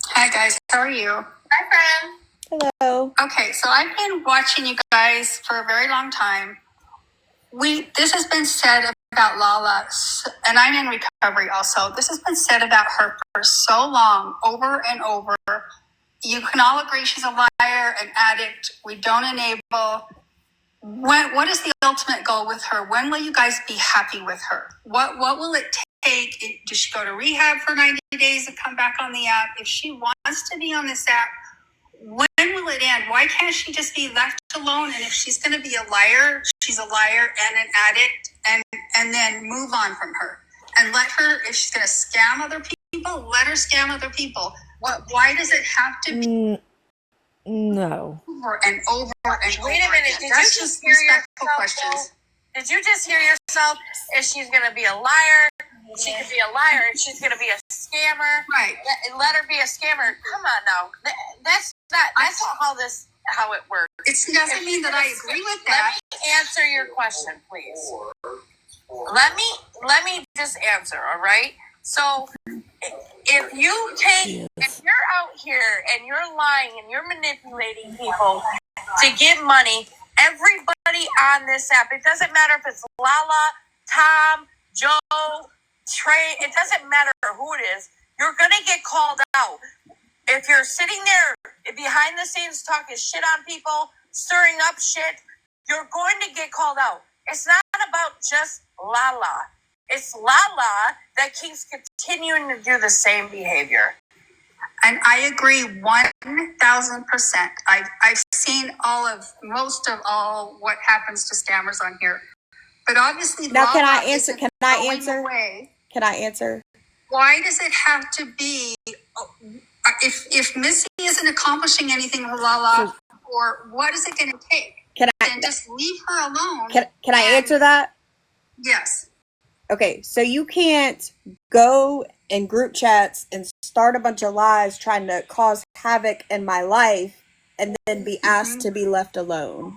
Hi guys, how are you? Hi, friend. Hello. Okay, so I've been watching you guys for a very long time. This has been said about Lala, and I'm in recovery also. This has been said about her for so long, over and over. You can all agree she's a liar, an addict. We don't enable. What is the ultimate goal with her? When will you guys be happy with her? What will it take take? Does she go to rehab for 90 days and come back on the app? If she wants to be on this app, when will it end? Why can't she just be left alone? And if she's going to be a liar, she's a liar and an addict, and then move on from her. And let her, if she's going to scam other people, let her scam other people. Why does it have to be No. over and over and over? Wait a minute, did you That's just just hear respectful yourself? questions. Did you just hear yourself? If she's gonna be a liar, she could be a liar. If she's gonna be a scammer, Right. let her be a scammer. Come on now, that's not how it works. It doesn't mean that I agree with that. Let me answer your question, please. Let me just answer, all right? So if you're out here and you're lying and you're manipulating people to get money, everybody on this app, it doesn't matter if it's Lala, Tom, Joe, Trey, it doesn't matter who it is, you're gonna get called out. If you're sitting there behind the scenes talking shit on people, stirring up shit, you're going to get called out. It's not about just Lala. It's Lala that keeps continuing to do the same behavior. And I agree 1,000%. I've seen most of all what happens to scammers on here. But obviously, Now, can I Lala answer? isn't Can I going answer? away. Can I answer? Why does it have to be? If Missy isn't accomplishing anything with Lala, or what is it going to take? Can Then I? just leave her alone. Can I and- answer that? Yes. Okay, so you can't go in group chats and start a bunch of lies trying to cause havoc in my life and then be asked to be left alone.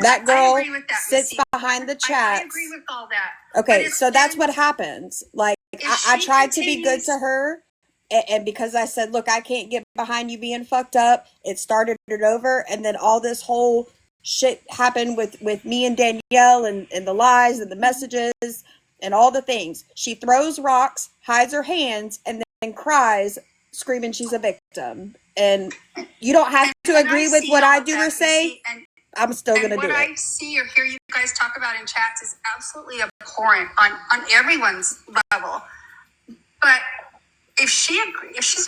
That I girl agree with that, sits Missy. behind the I chats. agree with all that. But Okay, it's so that's then- what happens. Like, If I she tried to be good continues- to her, and because I said, look, I can't get behind you being fucked up, it started it over, and then all this whole shit happened with me and Danielle and the lies and the messages and all the things. She throws rocks, hides her hands, and then cries, screaming she's a victim. And you don't have to And agree I with see what all I of do that, or say. Missy, and I'm still going to do what I it. see see or hear you guys talk about in chats is absolutely abhorrent on everyone's level. But if she's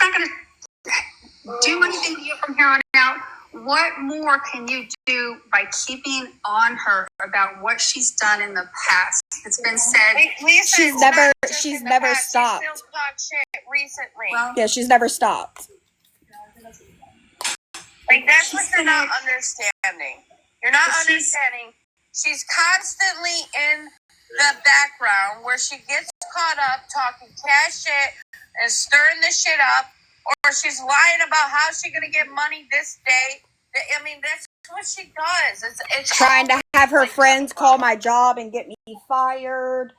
not going to do anything to you from here on out, what more can you do by keeping on her about what she's done in the past? It's been said. She's never stopped. She still talk shit recently. Well, Yeah, she's never stopped. Like, that's what you're not understanding. You're not But she's- understanding. She's constantly in the background where she gets caught up talking cash shit and stirring the shit up, or she's lying about how she's gonna get money this day. I mean, that's what she does. It's Trying to all have her like friends that. call my job and get me fired.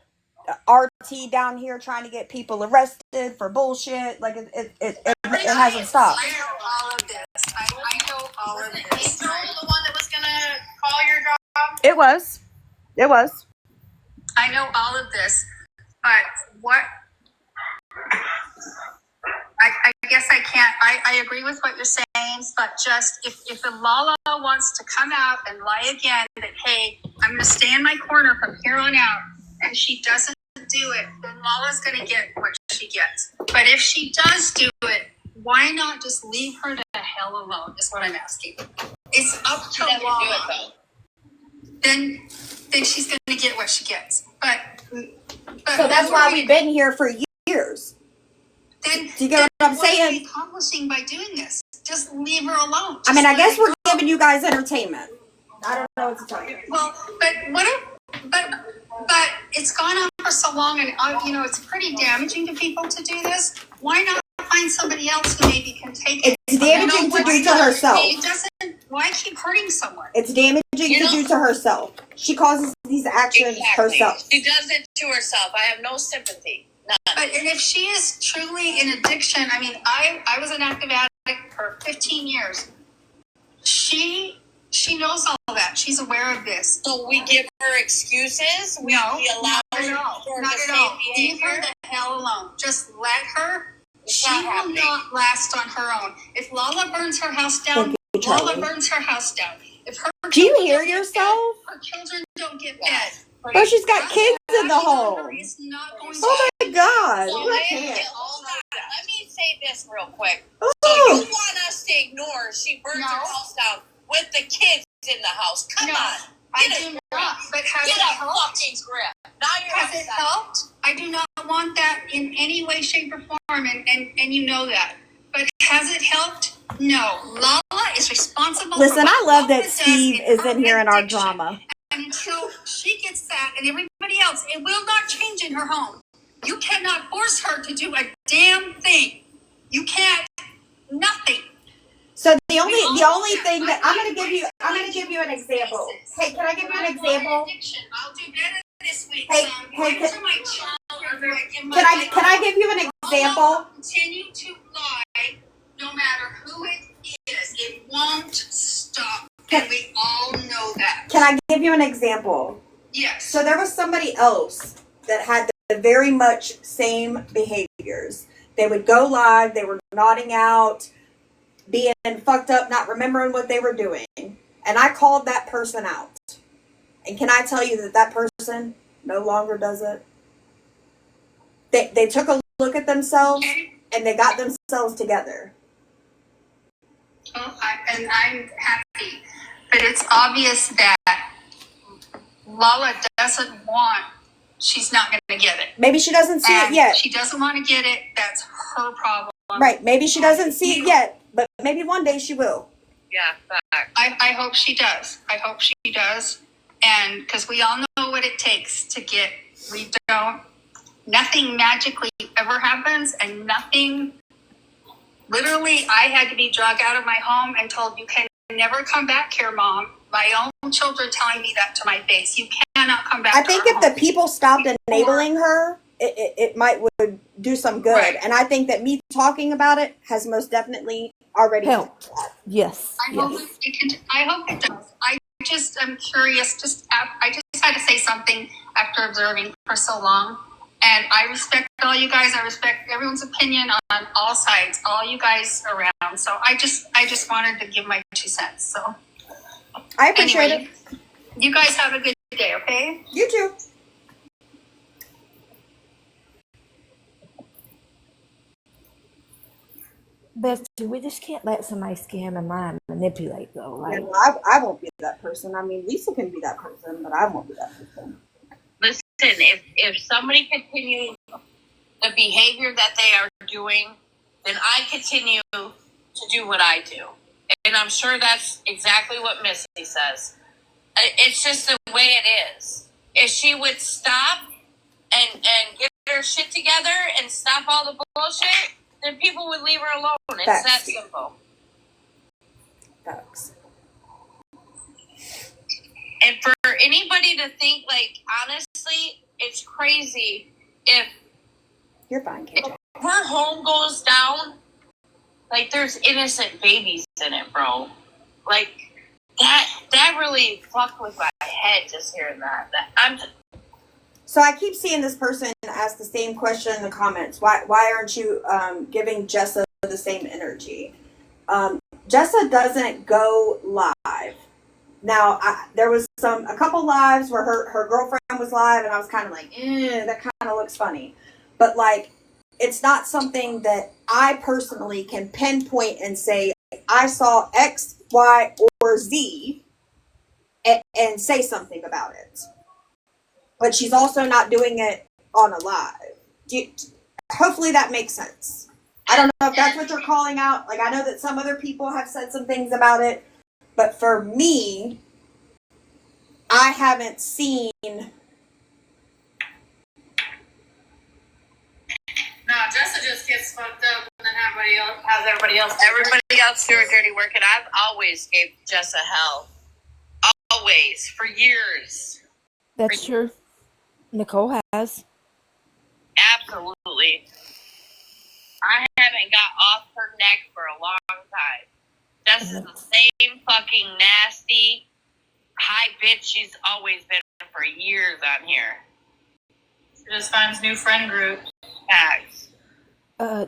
RT down here trying to get people arrested for bullshit. Like it hasn't stopped. I know all of this. I know all of this. Angel, the one that was gonna call your job. It was. I know all of this, but what? I guess I can't. I agree with what you're saying, but just if the Lala wants to come out and lie again that, hey, I'm going to stay in my corner from here on out, and she doesn't do it, then Lala's going to get what she gets. But if she does do it, why not just leave her to hell alone, is what I'm asking. It's up to Lala. Then she's going to get what she gets. But So that's why we've been here for years. Then, Do you get what I'm what are saying? we accomplishing by doing this? Just leave her alone. I mean, I Just guess let we're her go. giving you guys entertainment. I don't know what to tell you. Well, but what if, but it's gone on for so long, and it's pretty damaging to people to do this. Why not find somebody else who maybe can take it? It's damaging to do to herself. It doesn't. Why keep hurting someone? It's damaging to do to herself. She causes these actions herself. She does it to herself. I have no sympathy. None. But and if she is truly in addiction, I mean, I was an active addict for 15 years. She knows all that. She's aware of this. So we give her excuses. We allow not her at all. for Not the at same all. Leave her behavior. the hell alone. Just let her. She not will happening. not last on her own. If Lala burns her house down, Thank you, Lala Charlie. burns her house down. If her Do you children hear don't get yourself? fed, her children don't get fed. Oh, she's got kids in the home. It's not going to Oh my God. So I then, can't. hold on. Let me say this real quick. Oh. So you want us to ignore she burnt No. her house down with the kids in the house? Come No, on. I Get a do grip. not. But has Get it a helped? fucking grip. Now you're Has it upset. helped? I do not want that in any way, shape, or form, and you know that. But has it helped? No. Lala is responsible. Listen, for I what love Lala that does Steve is her in here in our addiction. drama. And until she gets that and everybody else, it will not change in her home. You cannot force her to do a damn thing. You can't. Nothing. So the only thing that I'm gonna give you an example. Hey, can I give you an example? I'll do better this week. Hey, son. hey, Wait till my children in my Can I give you an example? Continue to lie, no matter who it is. It won't stop, and we all know that. Can I give you an example? Yes. So there was somebody else that had the very much same behaviors. They would go live, they were nodding out, being fucked up, not remembering what they were doing. And I called that person out. And can I tell you that person no longer does it? They took a look at themselves and they got themselves together. Well, I'm happy, but it's obvious that Lala doesn't want. She's not going to get it. Maybe she doesn't see And it yet. she doesn't want to get it. That's her problem. Right. Maybe she doesn't see it yet, but maybe one day she will. Yeah, fact. I hope she does. I hope she does. And because we all know what it takes to get, nothing magically ever happens, and nothing, literally, I had to be dragged out of my home and told, you can never come back here, Mom. My own children telling me that to my face. You cannot come back. I think if the people stopped enabling her, it might would do some good. Right. And I think that me talking about it has most definitely already Helped. Yes. I hope it does. I'm curious. I just had to say something after observing for so long. And I respect all you guys. I respect everyone's opinion on all sides, all you guys around. So I just wanted to give my 2 cents. So I appreciate anyway, you guys have a good day, okay? it. You too. Bestie, we just can't let somebody scam and lie and manipulate, though. Like, I won't be that person. I mean, Lisa can be that person, but I won't be that person. Listen, if somebody continues the behavior that they are doing, then I continue to do what I do. And I'm sure that's exactly what Missy says. It's just the way it is. If she would stop and get her shit together and stop all the bullshit, then people would leave her alone. It's Facts. that simple. Facts. And for anybody to think, like, honestly, it's crazy if You're fine, KJ. her home goes down, like, there's innocent babies in it, bro. Like, that really fucked with my head just hearing that. So I keep seeing this person ask the same question in the comments. Why aren't you giving Jessa the same energy? Jessa doesn't go live. Now, there was a couple lives where her girlfriend was live, and I was kind of like, that kind of looks funny. But, like, it's not something that I personally can pinpoint and say, I saw X, Y, or Z, and say something about it. But she's also not doing it on a live. Hopefully that makes sense. I don't know if that's what you're calling out. Like, I know that some other people have said some things about it. But for me, I haven't seen... No, Jessa just gets fucked up and then everybody else do her dirty work, and I've always gave Jessa hell. Always. For years. that's true. Nicole has. Absolutely. I haven't got off her neck for a long time. Jessa's the same fucking nasty high bitch she's always been for years on here. She just finds new friend groups. Facts.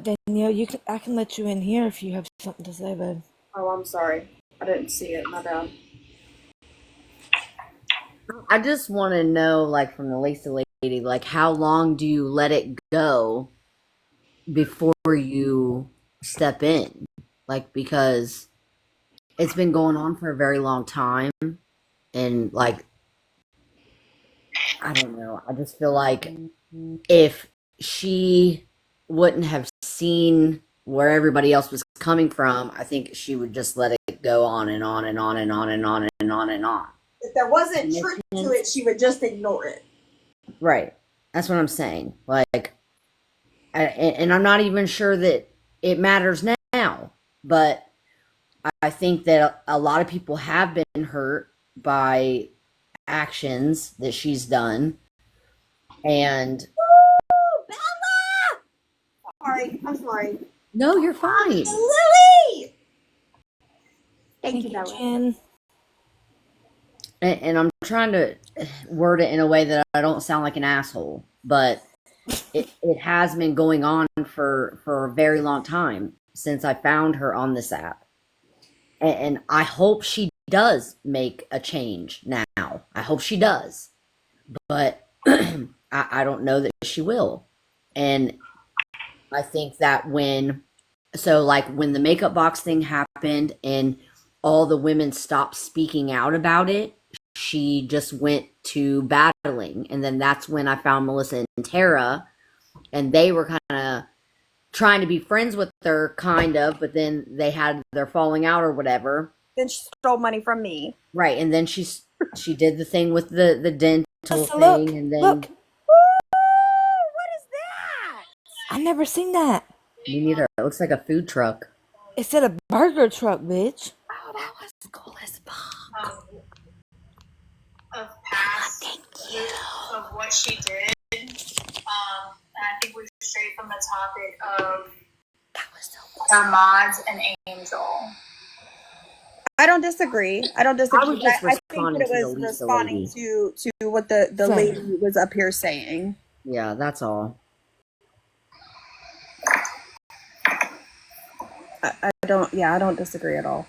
Danielle, I can let you in here if you have something to say, bud. Oh, I'm sorry. I didn't see it. My bad. I just want to know, like, from the Lisa lady, like, how long do you let it go before you step in? Like, because it's been going on for a very long time, and like, I don't know. I just feel like if she wouldn't have seen where everybody else was coming from, I think she would just let it go on and on and on and on and on and on and on. If there wasn't truth to it, she would just ignore it. Right. That's what I'm saying. Like, and I'm not even sure that it matters now, but I think that a lot of people have been hurt by actions that she's done. And Sorry, I'm sorry. no, you're fine. Lily! Thank you, Bella. Jen. And I'm trying to word it in a way that I don't sound like an asshole, but it has been going on for a very long time since I found her on this app. And I hope she does make a change now. I hope she does. But I don't know that she will. And I think that when the makeup box thing happened and all the women stopped speaking out about it, she just went to battling. And then that's when I found Melissa and Tara, and they were kind of trying to be friends with her, kind of, but then they had their falling out or whatever. Then she stole money from me. Right, and then she did the thing with the dental Melissa, thing, look, and then look. What is that? I never seen that. me neither. It looks like a food truck. It said a burger truck, bitch. Oh, that was cool as fuck. Of past of what she did. And I think we strayed from the topic of her mods and Angel. I don't disagree. I don't disagree. I was just I think responding that it to was the Lisa responding lady. to what the Same. lady was up here saying. Yeah, that's all. I don't disagree at all.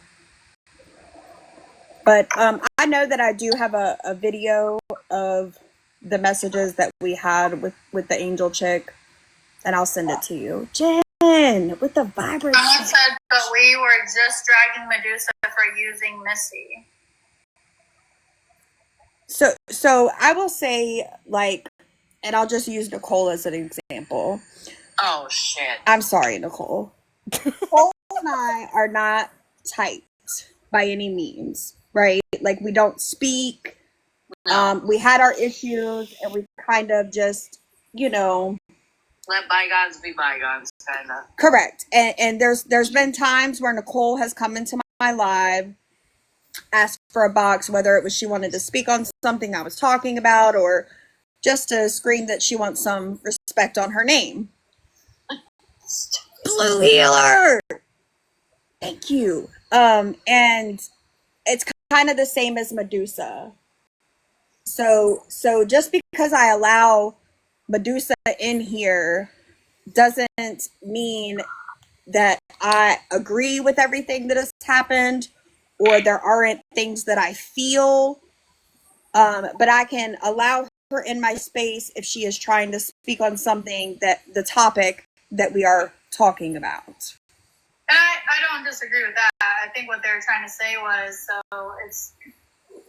But I know that I do have a video of the messages that we had with the Angel chick, and I'll send it to you. Jen, with the vibrant. Someone said, but we were just dragging Medusa for using Missy. So I will say, like, and I'll just use Nicole as an example. Oh shit. I'm sorry, Nicole. Nicole and I are not tight by any means, right? Like, we don't speak. No. We had our issues, and we kind of just, Let bygones be bygones, kinda. correct. And there's been times where Nicole has come into my live, asked for a box, whether it was she wanted to speak on something I was talking about, or just to scream that she wants some respect on her name. Blue Healer! Thank you. And it's kind of the same as Medusa. So just because I allow Medusa in here doesn't mean that I agree with everything that has happened, or there aren't things that I feel. But I can allow her in my space if she is trying to speak on something that the topic that we are talking about. I don't disagree with that. I think what they were trying to say was, so it's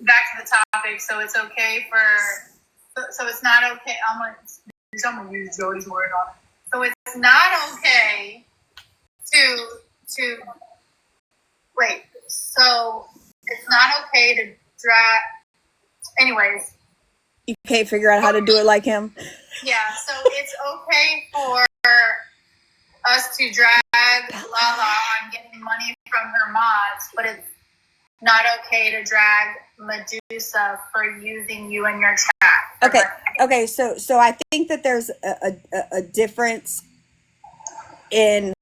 back to the topic. So it's okay so it's not okay. I'm gonna use Joey's word on it. So it's not okay to wait. So it's not okay to drag. Anyways, You can't figure out how to do it like him. yeah. So it's okay for us to drag Lala on getting money from her mods, but it's not okay to drag Medusa for using you in your chat. Okay. So I think that there's a difference in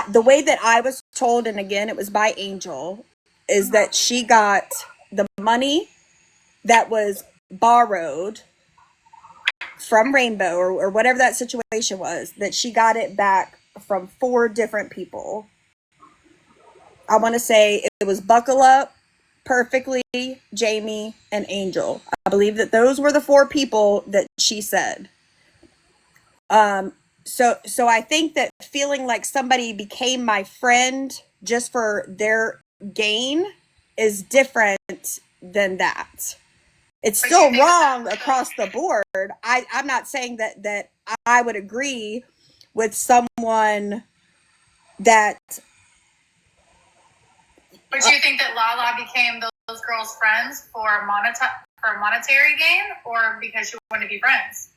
the way that I was told, and again, it was by Angel, is that she got the money that was borrowed from Rainbow or whatever that situation was, that she got it back from 4 different people. I want to say it was Buckle Up, Perfectly, Jamie, and Angel. I believe that those were the 4 people that she said. So I think that feeling like somebody became my friend just for their gain is different than that. It's still wrong across the board. I'm not saying that I would agree with someone that. But you think that Lala became those girls' friends for monetary gain, or because she wanted to be friends?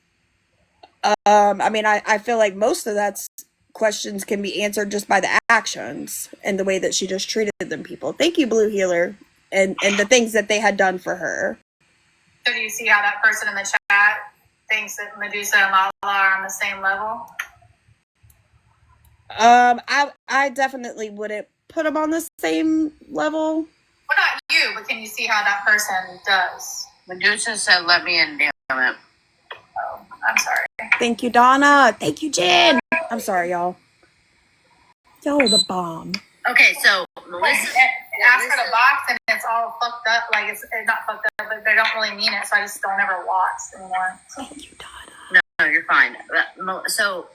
I mean, I feel like most of that's questions can be answered just by the actions and the way that she just treated them people. Thank you, Blue Healer, and the things that they had done for her. So do you see how that person in the chat thinks that Medusa and Lala are on the same level? I definitely wouldn't put them on the same level. Well, not you, but can you see how that person does? Medusa said, "Let me in, damn it." Oh, I'm sorry. Thank you, Donna. Thank you, Jen. I'm sorry, y'all. Y'all are the bomb. Okay, so Melissa Ask for the box and it's all fucked up. Like it's not fucked up, but they don't really mean it. So I just don't ever watch anymore. Thank you, Donna. No, you're fine. So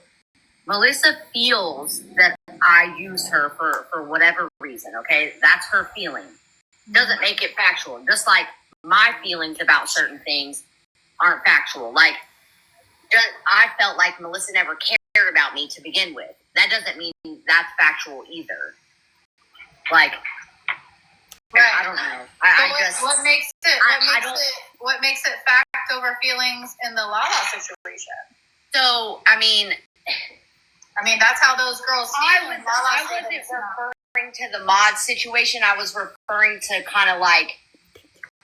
Melissa feels that I use her for whatever reason. Okay, that's her feeling. Doesn't make it factual. Just like my feelings about certain things aren't factual. Like I felt like Melissa never cared about me to begin with. That doesn't mean that's factual either. Like, right. I don't know. What makes it fact over feelings in the Lala situation? So, I mean, that's how those girls feel. I wasn't referring to the mod situation. I was referring to kind of like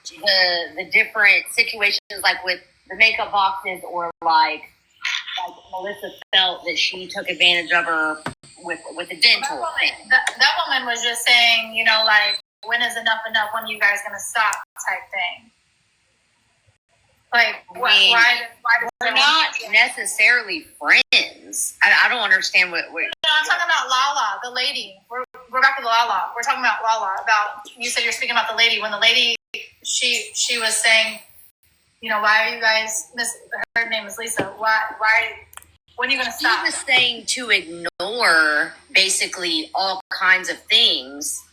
the different situations, like with the makeup boxes, or like Melissa felt that she took advantage of her with the dental thing. That woman was just saying, like, when is enough? When are you guys going to stop type thing? Like, why we're not necessarily friends. I don't understand what. No, I'm talking about Lala, the lady. We're back to Lala. We're talking about Lala. You said you're speaking about the lady. When the lady, she was saying, why are you guys? Her name is Lisa. Why? When are you going to stop? She was saying to ignore basically all kinds of things